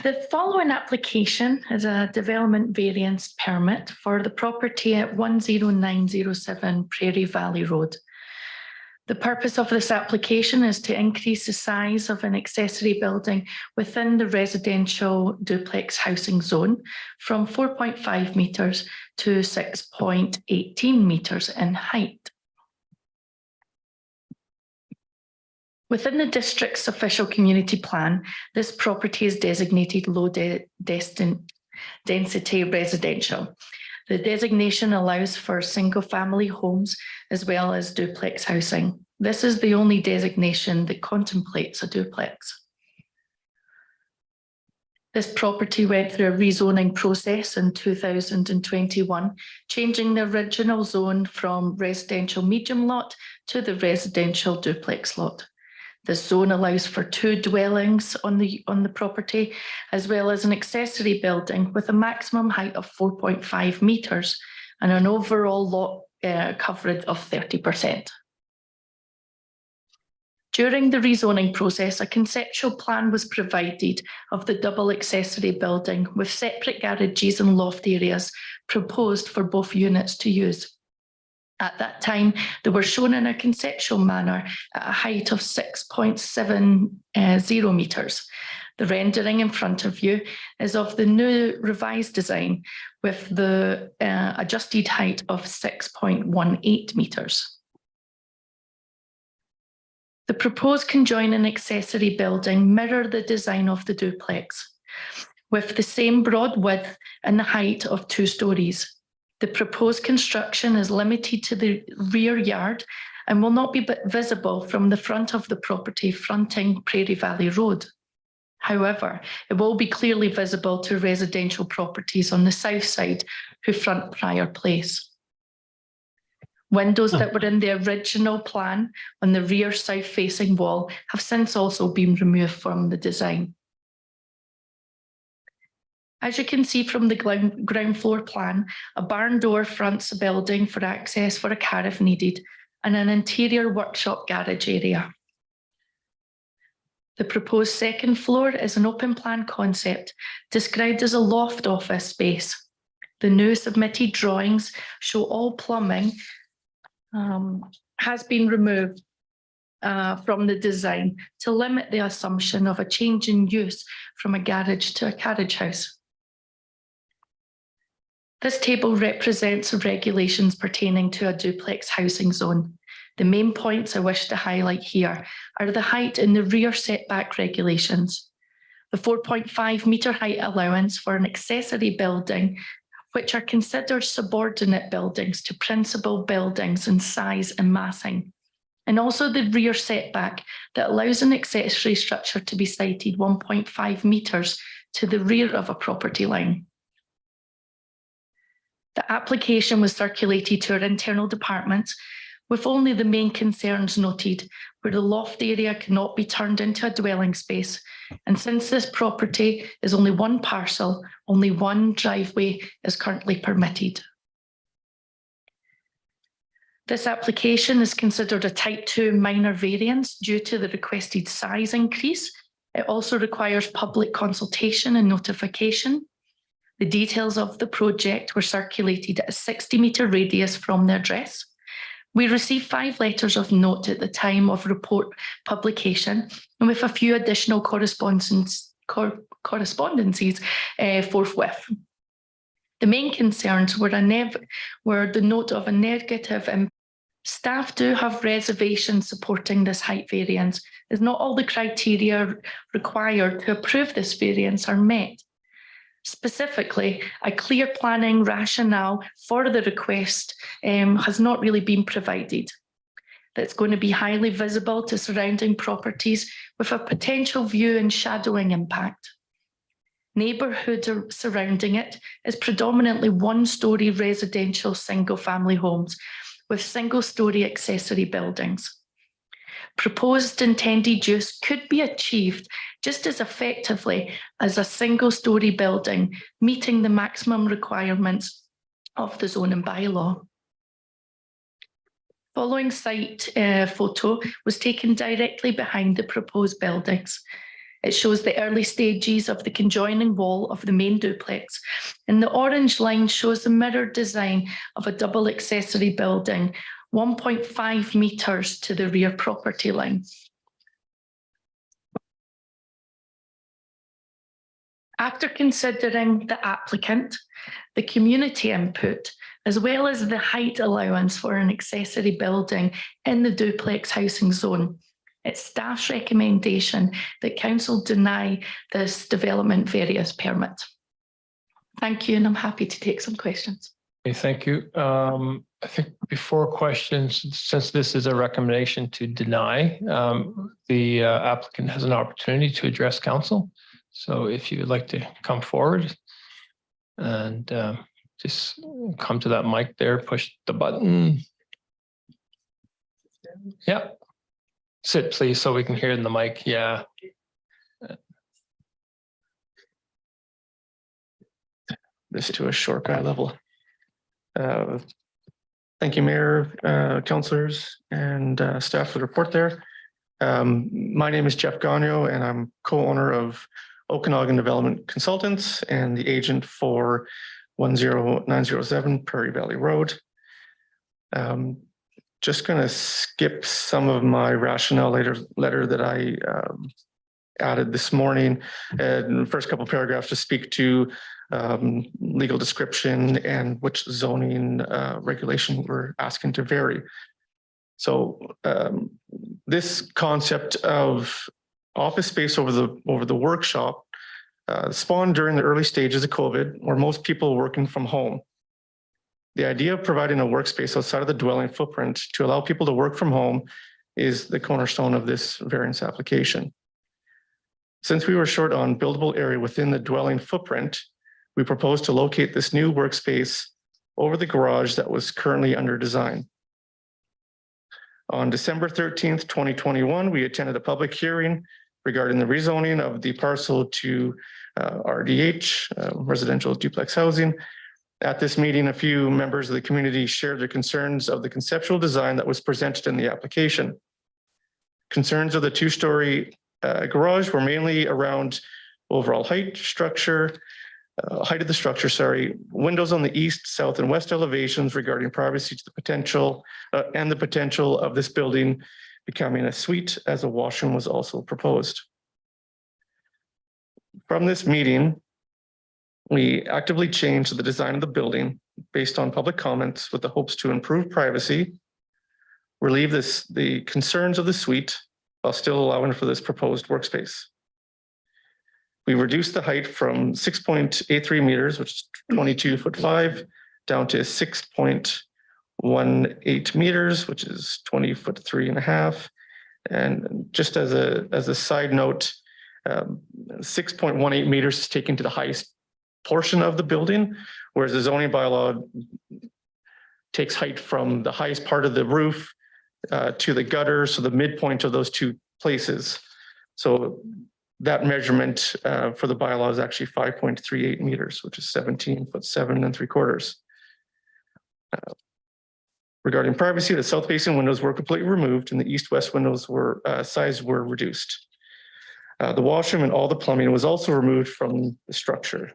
The following application is a development variance permit for the property at 10907 Prairie Valley Road. The purpose of this application is to increase the size of an accessory building within the residential duplex housing zone from 4.5 meters to 6.18 meters in height. Within the district's official community plan, this property is designated low density residential. The designation allows for single-family homes as well as duplex housing. This is the only designation that contemplates a duplex. This property went through a rezoning process in 2021, changing the original zone from residential medium lot to the residential duplex lot. This zone allows for 2 dwellings on the property, as well as an accessory building with a maximum height of 4.5 meters and an overall lot coverage of 30%. During the rezoning process, a conceptual plan was provided of the double accessory building with separate garages and loft areas proposed for both units to use. At that time, they were shown in a conceptual manner at a height of 6.70 meters. The rendering in front of you is of the new revised design with the adjusted height of 6.18 meters. The proposed conjoining accessory building mirror the design of the duplex with the same broad width and the height of 2 stories. The proposed construction is limited to the rear yard and will not be visible from the front of the property fronting Prairie Valley Road. However, it will be clearly visible to residential properties on the south side who front Prior Place. Windows that were in the original plan on the rear south-facing wall have since also been removed from the design. As you can see from the ground floor plan, a barn door fronts the building for access for a car if needed, and an interior workshop garage area. The proposed second floor is an open plan concept described as a loft office space. The new submitted drawings show all plumbing has been removed from the design to limit the assumption of a change in use from a garage to a carriage house. This table represents regulations pertaining to a duplex housing zone. The main points I wish to highlight here are the height in the rear setback regulations, the 4.5 meter height allowance for an accessory building, which are considered subordinate buildings to principal buildings in size and massing, and also the rear setback that allows an accessory structure to be sited 1.5 meters to the rear of a property line. The application was circulated to our internal departments with only the main concerns noted, where the loft area cannot be turned into a dwelling space. And since this property is only one parcel, only one driveway is currently permitted. This application is considered a type 2 minor variance due to the requested size increase. It also requires public consultation and notification. The details of the project were circulated at a 60-meter radius from the address, We received 5 letters of note at the time of report publication, and with a few additional correspondences forthwith. The main concerns were the note of a negative impact. Staff do have reservations supporting this height variance, as not all the criteria required to approve this variance are met. Specifically, a clear planning rationale for the request has not really been provided. That's going to be highly visible to surrounding properties with a potential view and shadowing impact. Neighbourhood surrounding it is predominantly one-storey residential single-family homes with single-storey accessory buildings. Proposed intended use could be achieved just as effectively as a single-storey building, meeting the maximum requirements of the zoning bylaw. Following site photo was taken directly behind the proposed buildings. It shows the early stages of the conjoining wall of the main duplex, and the orange line shows the mirror design of a double accessory building, 1.5 metres to the rear property line. After considering the applicant, the community input, as well as the height allowance for an accessory building in the duplex housing zone, it's staff's recommendation that council deny this development various permit. Thank you, and I'm happy to take some questions. Okay, thank you. I think before questions, since this is a recommendation to deny, the applicant has an opportunity to address council. So if you would like to come forward and just come to that mic there, push the button. Yeah. Sit, please, so we can hear in the mic. Yeah. This to a short guy level. Thank you, Mayor, councillors, and staff for the report there. My name is Jeff Gagno, and I'm co-owner of Okanagan Development Consultants and the agent for 10907 Prairie Valley Road. Just going to skip some of my rationale letter that I added this morning. And the first couple of paragraphs to speak to legal description and which zoning regulation we're asking to vary. So this concept of office space over the workshop spawned during the early stages of COVID, where most people were working from home. The idea of providing a workspace outside of the dwelling footprint to allow people to work from home is the cornerstone of this variance application. Since we were short on buildable area within the dwelling footprint, we proposed to locate this new workspace over the garage that was currently under design. On December 13th, 2021, we attended a public hearing regarding the rezoning of the parcel to RDH, residential duplex housing. At this meeting, a few members of the community shared their concerns of the conceptual design that was presented in the application. Concerns of the two-story garage were mainly around overall height of the structure, windows on the east, south, and west elevations regarding privacy to the potential and the potential of this building becoming a suite, as a washroom was also proposed. From this meeting, we actively changed the design of the building based on public comments with the hopes to improve privacy, relieve the concerns of the suite while still allowing for this proposed workspace. We reduced the height from 6.83 meters, which is 22'5", down to 6.18 meters, which is 20'3.5". And just as a side note, 6.18 meters is taken to the highest portion of the building, whereas the zoning bylaw takes height from the highest part of the roof to the gutter, so the midpoint of those two places. So that measurement for the bylaw is actually 5.38 meters, which is 17'7¾". Regarding privacy, the south-facing windows were completely removed, and the east-west windows were size were reduced. The washroom and all the plumbing was also removed from the structure.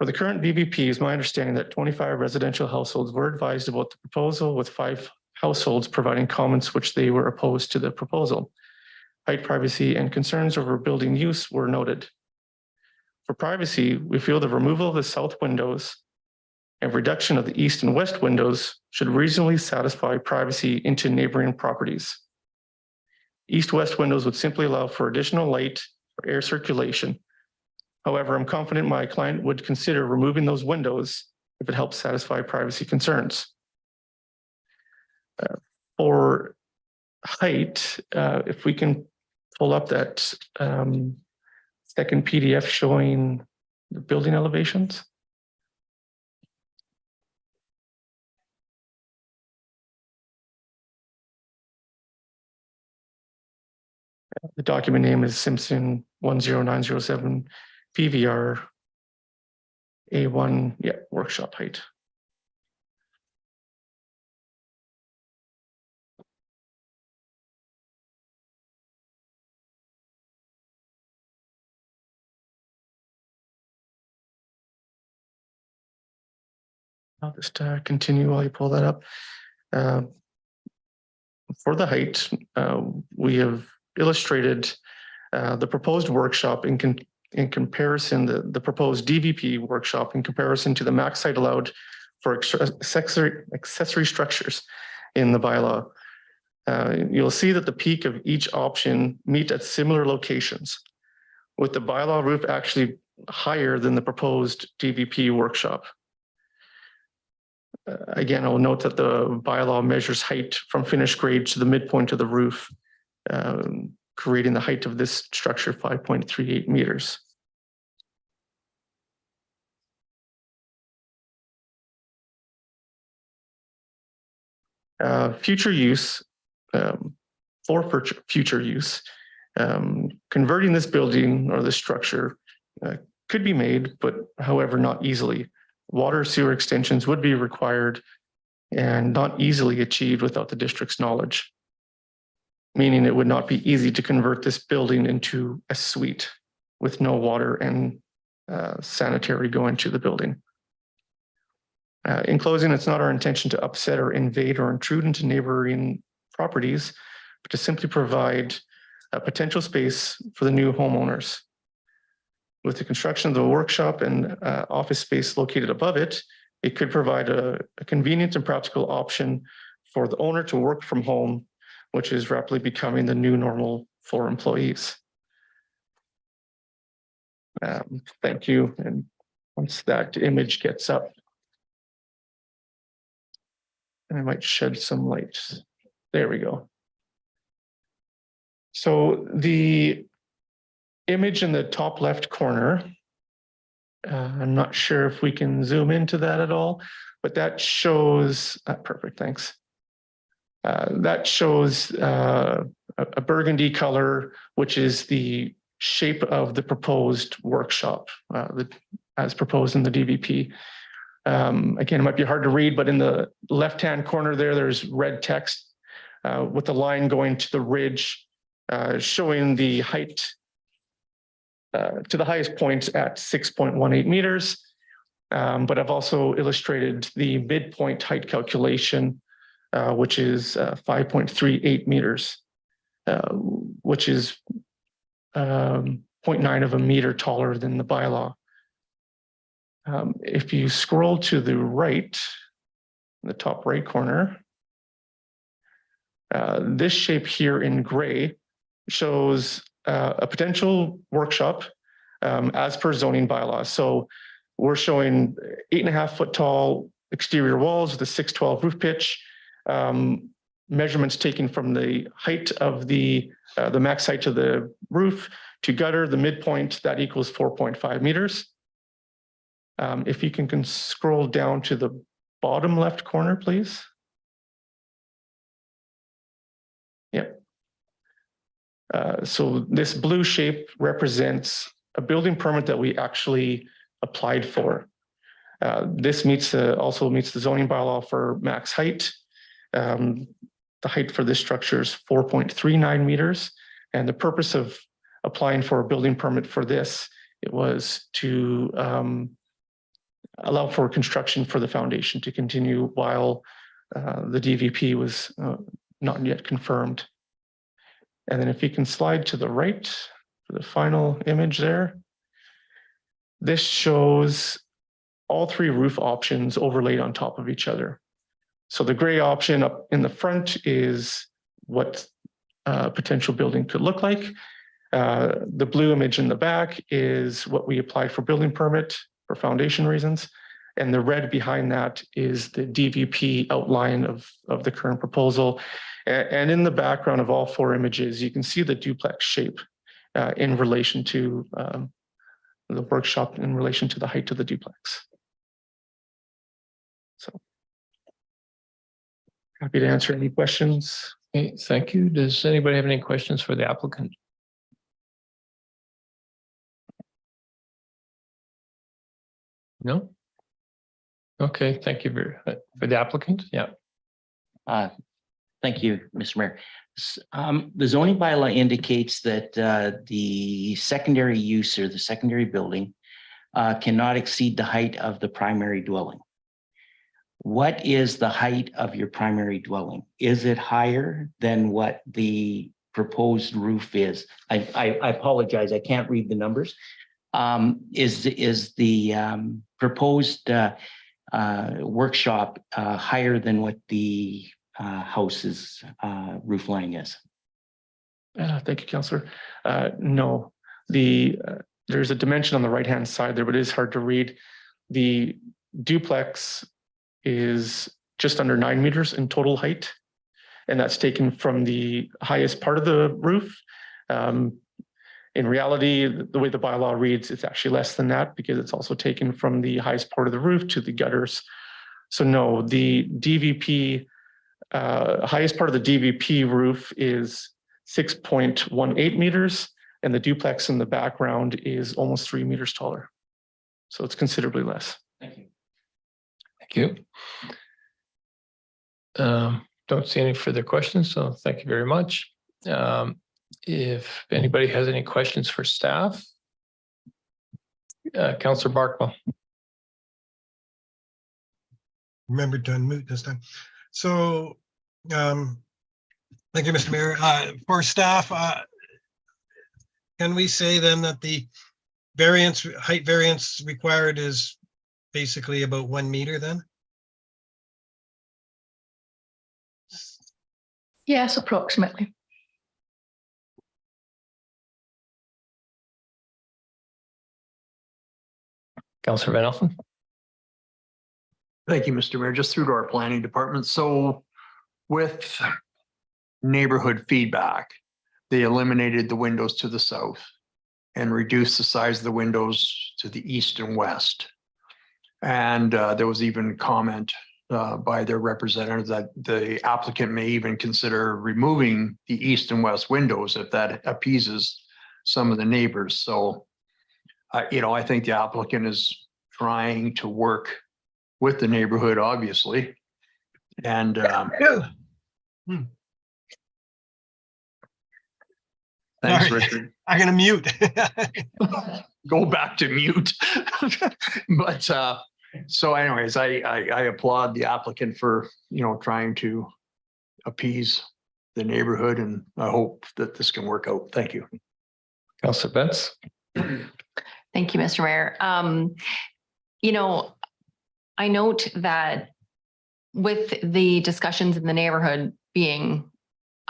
For the current DVP, it's my understanding that 25 residential households were advised about the proposal, with 5 households providing comments which they were opposed to the proposal. Height, privacy, and concerns over building use were noted. For privacy, we feel the removal of the south windows and reduction of the east and west windows should reasonably satisfy privacy into neighboring properties. East-west windows would simply allow for additional light or air circulation. However, I'm confident my client would consider removing those windows if it helps satisfy privacy concerns. For height, if we can pull up that second PDF showing the building elevations. The document name is Simpson 10907 PVR A1, yeah, workshop height. I'll just continue while you pull that up. For the height, we have illustrated the proposed workshop in comparison, the proposed DVP workshop in comparison to the max height allowed for accessory structures in the bylaw. You'll see that the peak of each option meet at similar locations, with the bylaw roof actually higher than the proposed DVP workshop. Again, I'll note that the bylaw measures height from finished grade to the midpoint of the roof, creating the height of this structure 5.38 meters. Future use, for future use, converting this building or this structure could be made, but however, not easily. Water sewer extensions would be required and not easily achieved without the district's knowledge, meaning it would not be easy to convert this building into a suite with no water and sanitary going to the building. In closing, it's not our intention to upset or invade or intrude into neighboring properties, but to simply provide a potential space for the new homeowners. With the construction of the workshop and office space located above it, it could provide a convenient and practical option for the owner to work from home, which is rapidly becoming the new normal for employees. Thank you. And once that image gets up, and I might shed some light. There we go. So the image in the top left corner, I'm not sure if we can zoom into that at all, but that shows, perfect, thanks. That shows a burgundy color, which is the shape of the proposed workshop, as proposed in the DVP. Again, it might be hard to read, but in the left-hand corner there, there's red text with the line going to the ridge, showing the height to the highest point at 6.18 meters. But I've also illustrated the midpoint height calculation, which is 5.38 meters, which is 0.9 of a meter taller than the bylaw. If you scroll to the right, in the top right corner, this shape here in gray shows a potential workshop as per zoning bylaws. So we're showing 8.5 foot tall exterior walls with a 612 roof pitch, measurements taken from the height of the max height of the roof to gutter, the midpoint, that equals 4.5 meters. If you can scroll down to the bottom left corner, please. Yep. So this blue shape represents a building permit that we actually applied for. This also meets the zoning bylaw for max height. The height for this structure is 4.39 meters. And the purpose of applying for a building permit for this, it was to allow for construction for the foundation to continue while the DVP was not yet confirmed. And then if you can slide to the right for the final image there, this shows all three roof options overlaid on top of each other. So the gray option up in the front is what a potential building could look like. The blue image in the back is what we applied for building permit for foundation reasons. And the red behind that is the DVP outline of the current proposal. And in the background of all four images, you can see the duplex shape in relation to the workshop, in relation to the height of the duplex. So happy to answer any questions. Okay, thank you. Does anybody have any questions for the applicant? No? Okay, thank you for the applicant. Yeah. Thank you, Mr. Mayor. The zoning bylaw indicates that the secondary use or the secondary building cannot exceed the height of the primary dwelling. What is the height of your primary dwelling? Is it higher than what the proposed roof is? I apologize, I can't read the numbers. Is the proposed workshop higher than what the house's roof line is? Thank you, Councillor. No, there's a dimension on the right-hand side there, but it is hard to read. The duplex is just under 9 meters in total height, and that's taken from the highest part of the roof. In reality, the way the bylaw reads, it's actually less than that because it's also taken from the highest part of the roof to the gutters. So no, the DVP, highest part of the DVP roof is 6.18 meters, and the duplex in the background is almost 3 meters taller. So it's considerably less. Thank you. Thank you. Don't see any further questions, so thank you very much. If anybody has any questions for staff, Councillor Barkwell. Remember to unmute this time. So, thank you, Mr. Mayor. For staff, can we say then that the height variance required is basically about 1 meter then? Yes, approximately. Councillor Van Elfen. Thank you, Mr. Mayor. Just through to our planning department. So with neighborhood feedback, they eliminated the windows to the south and reduced the size of the windows to the east and west. And there was even comment by their representative that the applicant may even consider removing the east and west windows if that appeases some of the neighbors. So I think the applicant is trying to work with the neighborhood, obviously. And thanks, Sorry. Richard. I'm gonna mute. Go back to mute. But so anyways, I applaud the applicant for, trying to appease the neighborhood, and I hope that this can work out. Thank you. Councillor Betts. Thank you, Mr. Mayor. I note that with the discussions in the neighborhood being,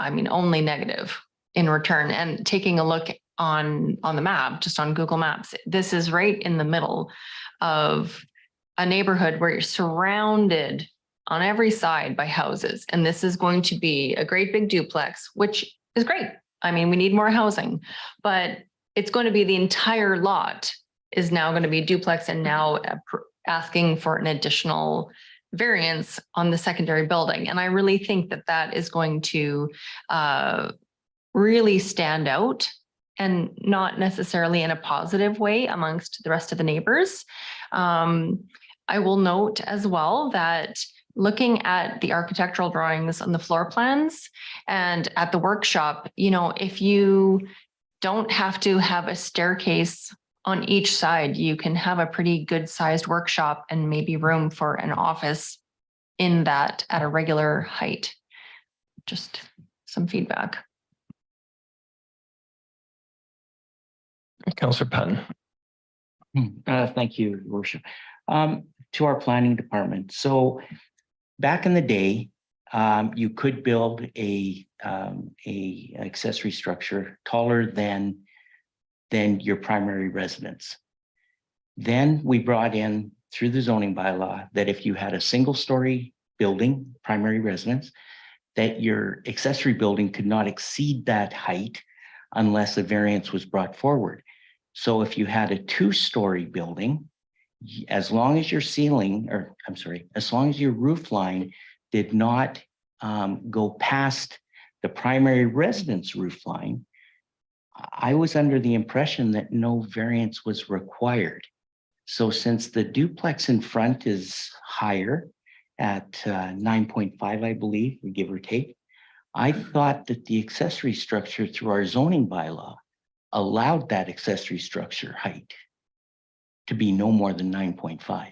only negative in return, and taking a look on the map, just on Google Maps, this is right in the middle of a neighborhood where you're surrounded on every side by houses. And this is going to be a great big duplex, which is great. We need more housing, but it's going to be the entire lot is now going to be duplex, and now asking for an additional variance on the secondary building. And I really think that that is going to really stand out, and not necessarily in a positive way amongst the rest of the neighbors. I will note as well that looking at the architectural drawings on the floor plans and at the workshop, if you don't have to have a staircase on each side, you can have a pretty good sized workshop and maybe room for an office in that at a regular height. Just some feedback. Councillor Patton. Thank you, Your Worship. To our planning department. So back in the day, you could build a accessory structure taller than your primary residence. Then we brought in through the zoning bylaw that if you had a single story building, primary residence, that your accessory building could not exceed that height unless a variance was brought forward. So if you had a 2-story building, as long as your ceiling, or I'm sorry, as long as your roof line did not go past the primary residence roof line, I was under the impression that no variance was required. So since the duplex in front is higher at 9.5, I believe, give or take, I thought that the accessory structure through our zoning bylaw allowed that accessory structure height to be no more than 9.5.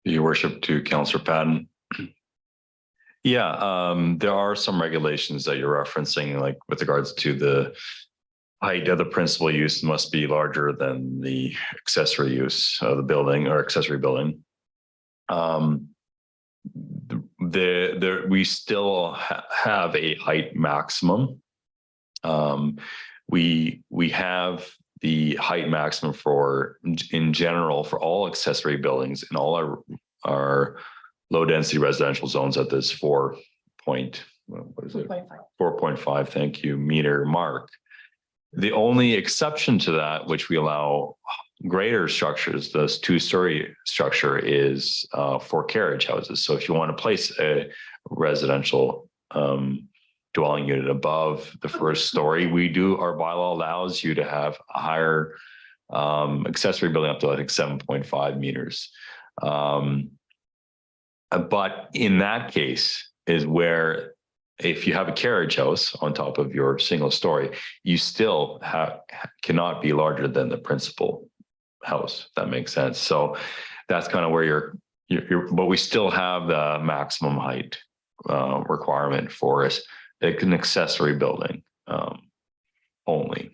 Your worship, to Councillor Patton. Yeah, there are some regulations that you're referencing, like with regards to the height of the principal use must be larger than the accessory use of the building or accessory building. We still have a height maximum. We have the height maximum for, in general, for all accessory buildings in all our low density residential zones at this 4.5, thank you, meter mark. The only exception to that, which we allow greater structures, this 2-story structure, is for carriage houses. So if you want to place a residential dwelling unit above the 1st story, our bylaw allows you to have a higher accessory building up to, I think, 7.5 meters. But in that case is where, if you have a carriage house on top of your single story, you still cannot be larger than the principal house. If that makes sense. So that's kind of where but we still have the maximum height requirement for us, like an accessory building only.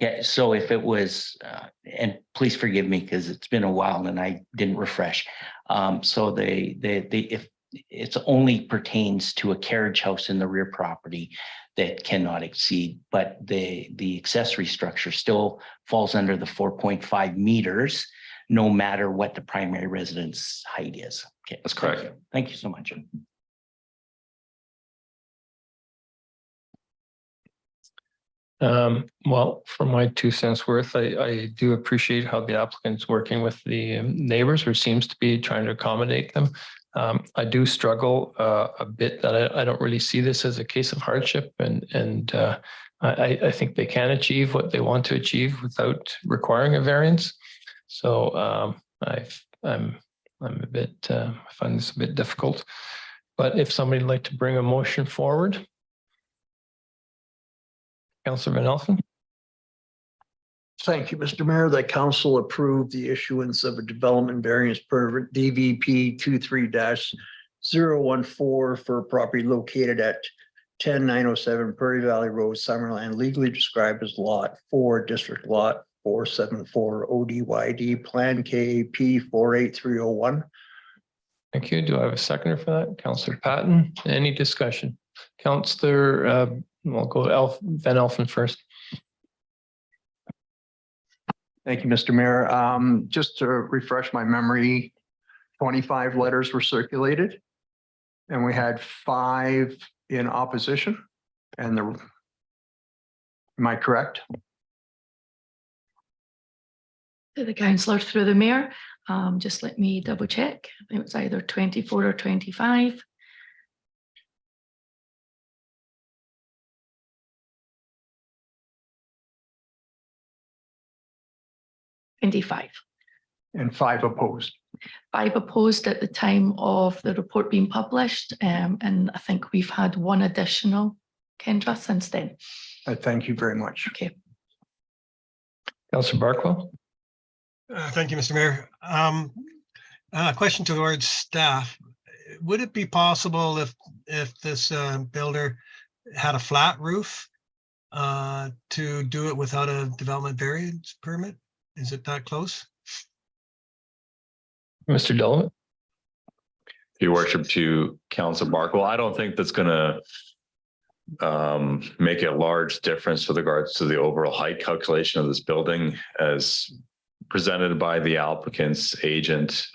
Yeah, so if it was, and please forgive me because it's been a while and I didn't refresh. So if it only pertains to a carriage house in the rear property that cannot exceed, but the accessory structure still falls under the 4.5 meters, no matter what the primary residence height is. Okay, that's correct. Thank you so much. Well, for my 2 cents worth, I do appreciate how the applicant's working with the neighbors, or seems to be trying to accommodate them. I do struggle a bit that I don't really see this as a case of hardship, and I think they can achieve what they want to achieve without requiring a variance. So I'm a bit, I find this a bit difficult. But if somebody'd like to bring a motion forward. Councillor Van Elfen. Thank you, Mr. Mayor. The council approved the issuance of a development variance per DVP 23-014 for a property located at 10907 Prairie Valley Road, Summerland, legally described as Lot 4, District Lot 474 ODYD, Plan KP 48301. Thank you. Do I have a seconder for that? Councillor Patton. Any discussion? Councillor, we'll go Van Elfen first. Thank you, Mr. Mayor. Just to refresh my memory, 25 letters were circulated and we had 5 in opposition. And am I correct? To the councillor through the mayor, just let me double check. It was either 24 or 25. And 5 opposed. 5 opposed at the time of the report being published, and I think we've had 1 additional, Kendra, since then. I thank you very much. Okay. Councillor Barkwell? Thank you, Mr. Mayor. Question towards staff. Would it be possible if this builder had a flat roof to do it without a development variance permit? Is it that close? Mr. Delavan? Your worship, to Council Barkwell, I don't think that's gonna make a large difference with regards to the overall height calculation of this building as presented by the applicant's agent.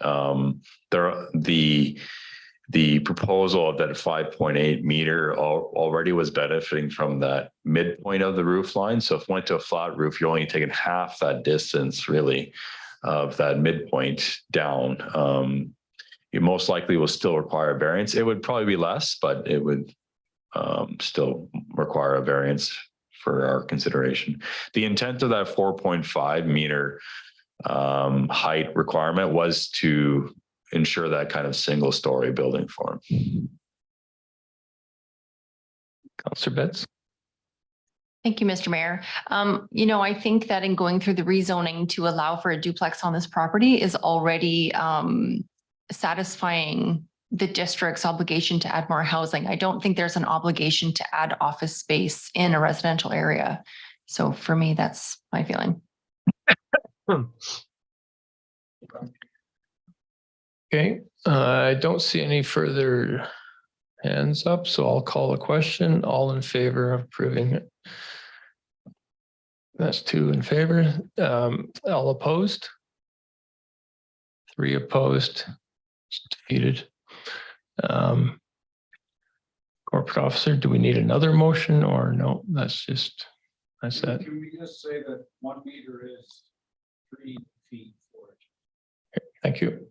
The proposal of that 5.8 meter already was benefiting from that midpoint of the roof line. So if it went to a flat roof, you're only taking half that distance really of that midpoint down. You most likely will still require a variance. It would probably be less, but it would still require a variance for our consideration. The intent of that 4.5 meter height requirement was to ensure that kind of single story building form. Councillor Betts? Thank you, Mr. Mayor. I think that in going through the rezoning to allow for a duplex on this property is already satisfying the district's obligation to add more housing. I don't think there's an obligation to add office space in a residential area. So for me, that's my feeling. Okay, I don't see any further hands up, so I'll call a question. All in favor of approving it? That's 2 in favor. All opposed? 3 opposed. It's defeated. Corporate officer, do we need another motion or no? That's that. Can we just say that 1 meter is 3 feet for it? Thank you.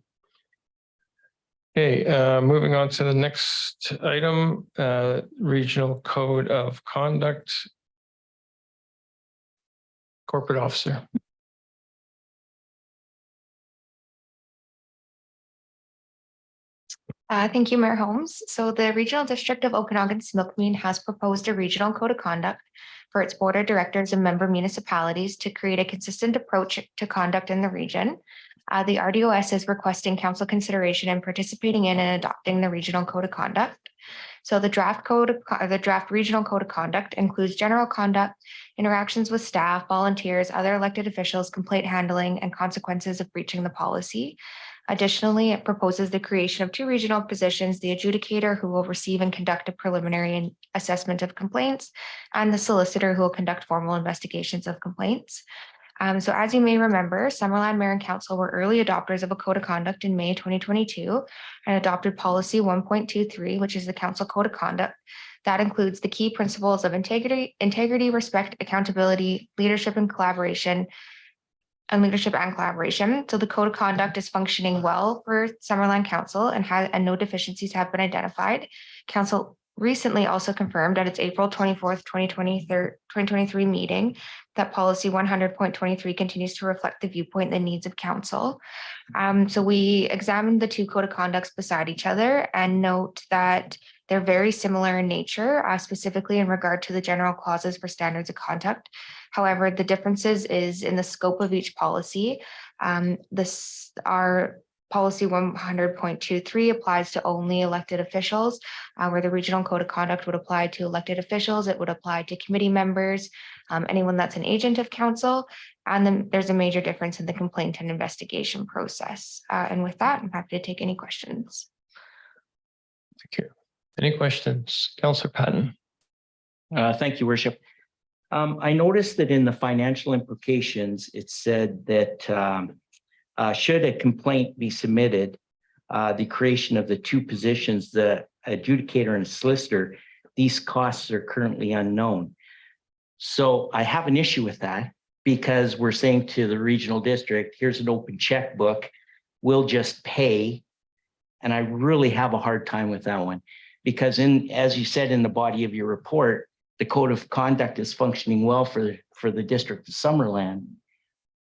Okay, moving on to the next item, Regional Code of Conduct. Corporate officer. Thank you, Mayor Holmes. So the Regional District of Okanagan-Similkameen has proposed a regional code of conduct for its board of directors and member municipalities to create a consistent approach to conduct in the region. The RDOS is requesting council consideration and participating in and adopting the regional code of conduct. So the draft regional code of conduct includes general conduct, interactions with staff, volunteers, other elected officials, complaint handling, and consequences of breaching the policy. Additionally, it proposes the creation of 2 regional positions, the adjudicator who will receive and conduct a preliminary assessment of complaints, and the solicitor who will conduct formal investigations of complaints. So as you may remember, Summerland Mayor and Council were early adopters of a code of conduct in May 2022 and adopted policy 1.23, which is the council code of conduct. That includes the key principles of integrity, respect, accountability, leadership and collaboration. So the code of conduct is functioning well for Summerland Council and no deficiencies have been identified. Council recently also confirmed at its April 24th, 2023 meeting that policy 100.23 continues to reflect the viewpoint and the needs of council. So we examined the 2 code of conducts beside each other and note that they're very similar in nature, specifically in regard to the general clauses for standards of conduct. However, the differences is in the scope of each policy. Our policy 100.23 applies to only elected officials, where the regional code of conduct would apply to elected officials. It would apply to committee members, anyone that's an agent of council. And then there's a major difference in the complaint and investigation process. And with that, I'm happy to take any questions. Thank you. Any questions? Councillor Patton. Thank you, Worship. I noticed that in the financial implications, it said that should a complaint be submitted, the creation of the 2 positions, the adjudicator and solicitor, these costs are currently unknown. So I have an issue with that because we're saying to the regional district, here's an open checkbook, we'll just pay. And I really have a hard time with that one because as you said in the body of your report, the code of conduct is functioning well for the district of Summerland.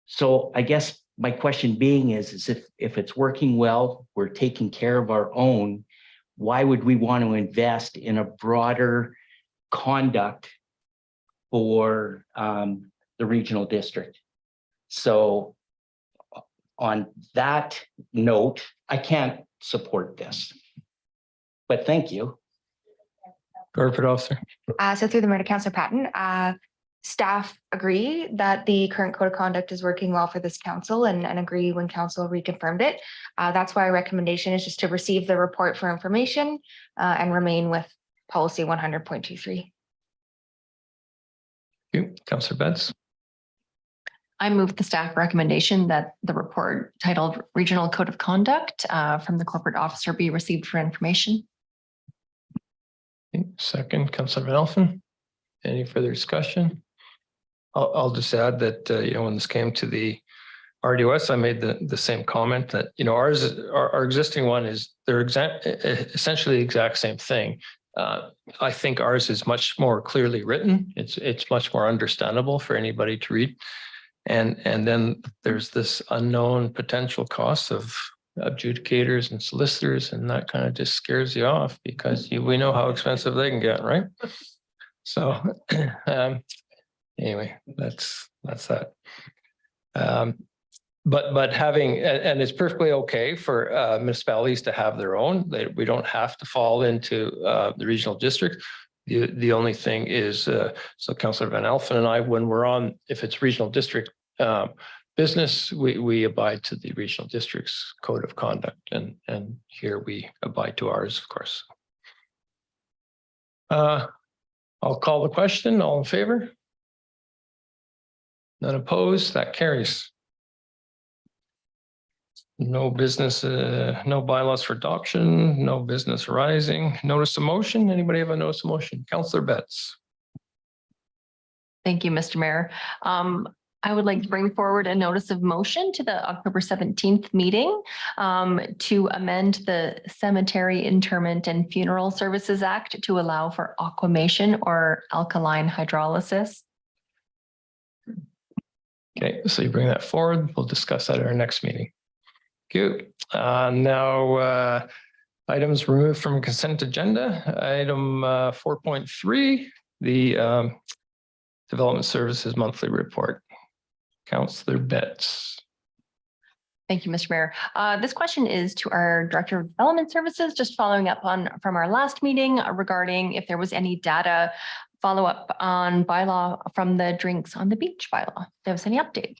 So I guess my question being is if it's working well, we're taking care of our own, why would we want to invest in a broader conduct for the regional district. So on that note, I can't support this. But thank you. Corporate Officer. So through the mayor to Councillor Patton, staff agree that the current code of conduct is working well for this council and agree when council reconfirmed it. That's why our recommendation is just to receive the report for information and remain with policy 100.23. You, Councillor Betts. I move the staff recommendation that the report titled Regional Code of Conduct from the corporate officer be received for information. Second, Councillor Van Elfen. Any further discussion? I'll just add that, when this came to the RDOS, I made the same comment that, our existing one is they're essentially the exact same thing. I think ours is much more clearly written. It's much more understandable for anybody to read. And then there's this unknown potential cost of adjudicators and solicitors, and that kind of just scares you off because we know how expensive they can get, right? So anyway, that's that. But having, and it's perfectly okay for municipalities to have their own. We don't have to fall into the regional district. The only thing is, so Councillor Van Elfen and I, when we're on, if it's regional district business, we abide to the regional district's code of conduct, and here we abide to ours, of course. I'll call the question. All in favor? None opposed? That carries. No business, no bylaws for adoption, no business arising. Notice of motion. Anybody have a notice of motion? Councillor Betts. Thank you, Mr. Mayor. I would like to bring forward a notice of motion to the October 17th meeting to amend the Cemetery, Interment and Funeral Services Act to allow for aquamation or alkaline hydrolysis. Okay, so you bring that forward. We'll discuss that at our next meeting. Good. Now, items removed from consent agenda. Item 4.3, the Development Services Monthly Report. Councillor Betts. Thank you, Mr. Mayor. This question is to our Director of Development Services, just following up from our last meeting regarding if there was any data follow-up on bylaw from the drinks on the beach bylaw. If there was any update.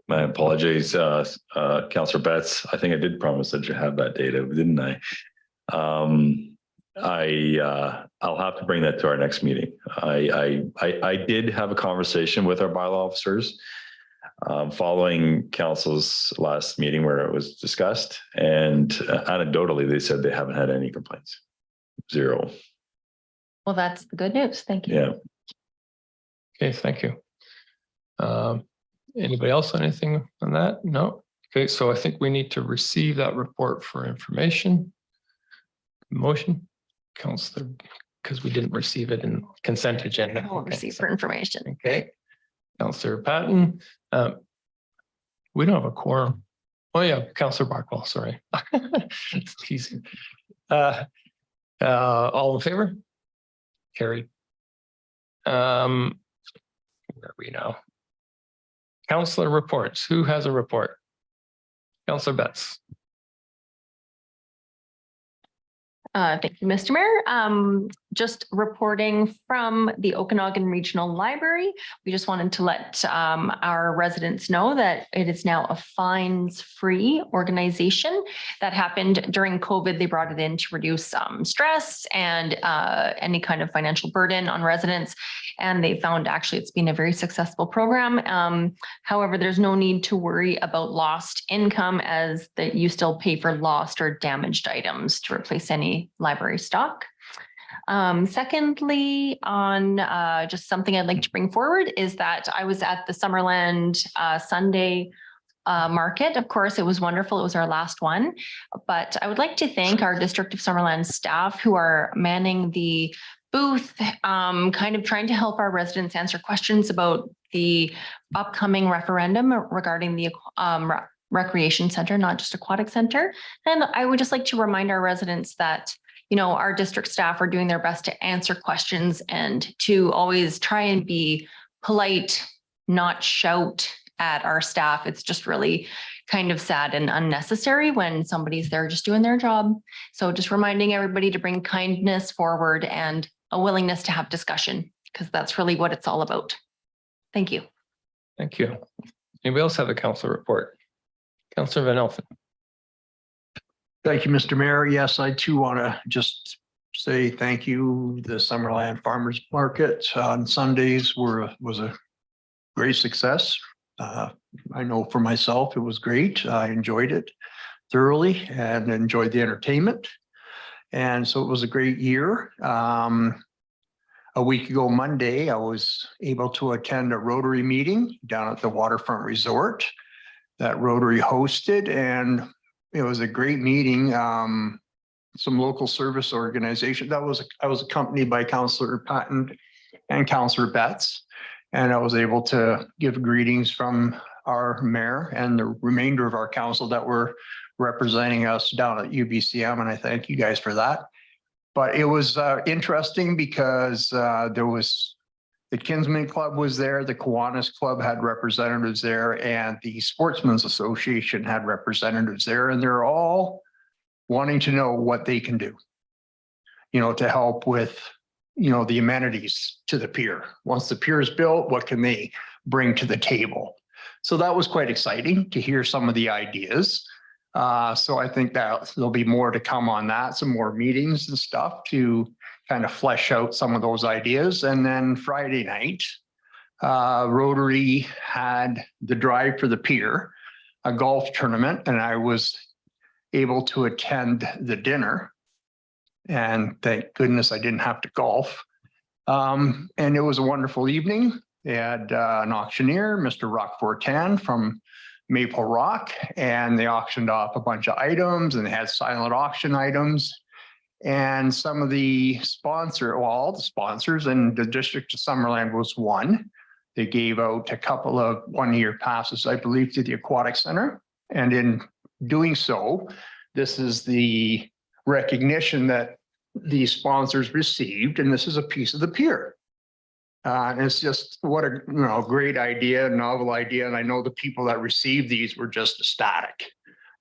My apologies, Councillor Betts. I think I did promise that you had that data, didn't I? I'll have to bring that to our next meeting. I did have a conversation with our bylaw officers following council's last meeting where it was discussed, and anecdotally they said they haven't had any complaints. Zero. Well, that's the good news. Thank you. Yeah. Okay, thank you. Anybody else on anything on that? No. Okay, so I think we need to receive that report for information. Motion, Councillor, because we didn't receive it in consent agenda. We'll receive for information. Okay. Councillor Patton. We don't have a quorum. Oh yeah, Councillor Barkwell, sorry. It's teasing. All in favor? Carried. Where are we now? Councillor reports. Who has a report? Councillor Betts. Thank you, Mr. Mayor. Just reporting from the Okanagan Regional Library. We just wanted to let our residents know that it is now a fines-free organization. That happened during COVID. They brought it in to reduce stress and any kind of financial burden on residents. And they found actually it's been a very successful program. However, there's no need to worry about lost income as that you still pay for lost or damaged items to replace any library stock. Secondly, on just something I'd like to bring forward is that I was at the Summerland Sunday market. Of course, it was wonderful. It was our last one, but I would like to thank our District of Summerland staff who are manning the booth, kind of trying to help our residents answer questions about the upcoming referendum regarding the recreation center, not just aquatic center. And I would just like to remind our residents that our district staff are doing their best to answer questions and to always try and be polite, not shout at our staff. It's just really kind of sad and unnecessary when somebody's there just doing their job. So just reminding everybody to bring kindness forward and a willingness to have discussion, because that's really what it's all about. Thank you. Thank you. Anybody else have a council report? Councillor Van Elfen. Thank you, Mr. Mayor. Yes, I too want to just say thank you. The Summerland Farmers Market on Sundays was a great success. I know for myself, it was great. I enjoyed it thoroughly and enjoyed the entertainment. And so it was a great year. A week ago, Monday, I was able to attend a Rotary meeting down at the Waterfront Resort that Rotary hosted, and it was a great meeting. Some local service organization. I was accompanied by Councillor Patton and Councillor Betts, and I was able to give greetings from our mayor and the remainder of our council that were representing us down at UBCM, and I thank you guys for that. But it was interesting because there was the Kinsman Club was there, the Kiwanis Club had representatives there, and the Sportsmen's Association had representatives there, and they're all wanting to know what they can do, to help with, the amenities to the pier. Once the pier is built, what can they bring to the table? So that was quite exciting to hear some of the ideas. So I think that there'll be more to come on that, some more meetings and stuff to kind of flesh out some of those ideas. And then Friday night, Rotary had the Drive for the Pier, a golf tournament, and I was able to attend the dinner. And thank goodness I didn't have to golf. And it was a wonderful evening. They had an auctioneer, Mr. Rock Fortan from Maple Rock, and they auctioned off a bunch of items, and they had silent auction items. And some of the all the sponsors, and the District of Summerland was one. They gave out a couple of one-year passes, I believe, to the Aquatic Center. And in doing so, this is the recognition that these sponsors received, and this is a piece of the pier. And it's just what a great idea, novel idea. And I know the people that received these were just ecstatic.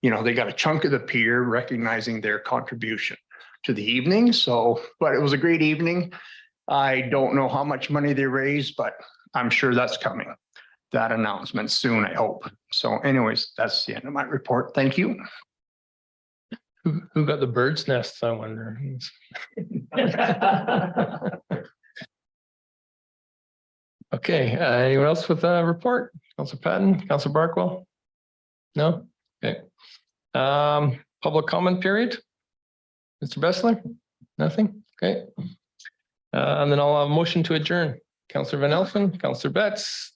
They got a chunk of the pier recognizing their contribution to the evening. So, but it was a great evening. I don't know how much money they raised, but I'm sure that's coming. That announcement soon, I hope. So anyways, that's the end of my report. Thank you. Who got the bird's nests, I wonder? Okay, anyone else with a report? Councillor Patton, Councillor Barkwell? No? Okay. Public comment period? Mr. Bessler? Nothing? Okay. And then I'll have a motion to adjourn. Councillor Van Elfen, Councillor Betts,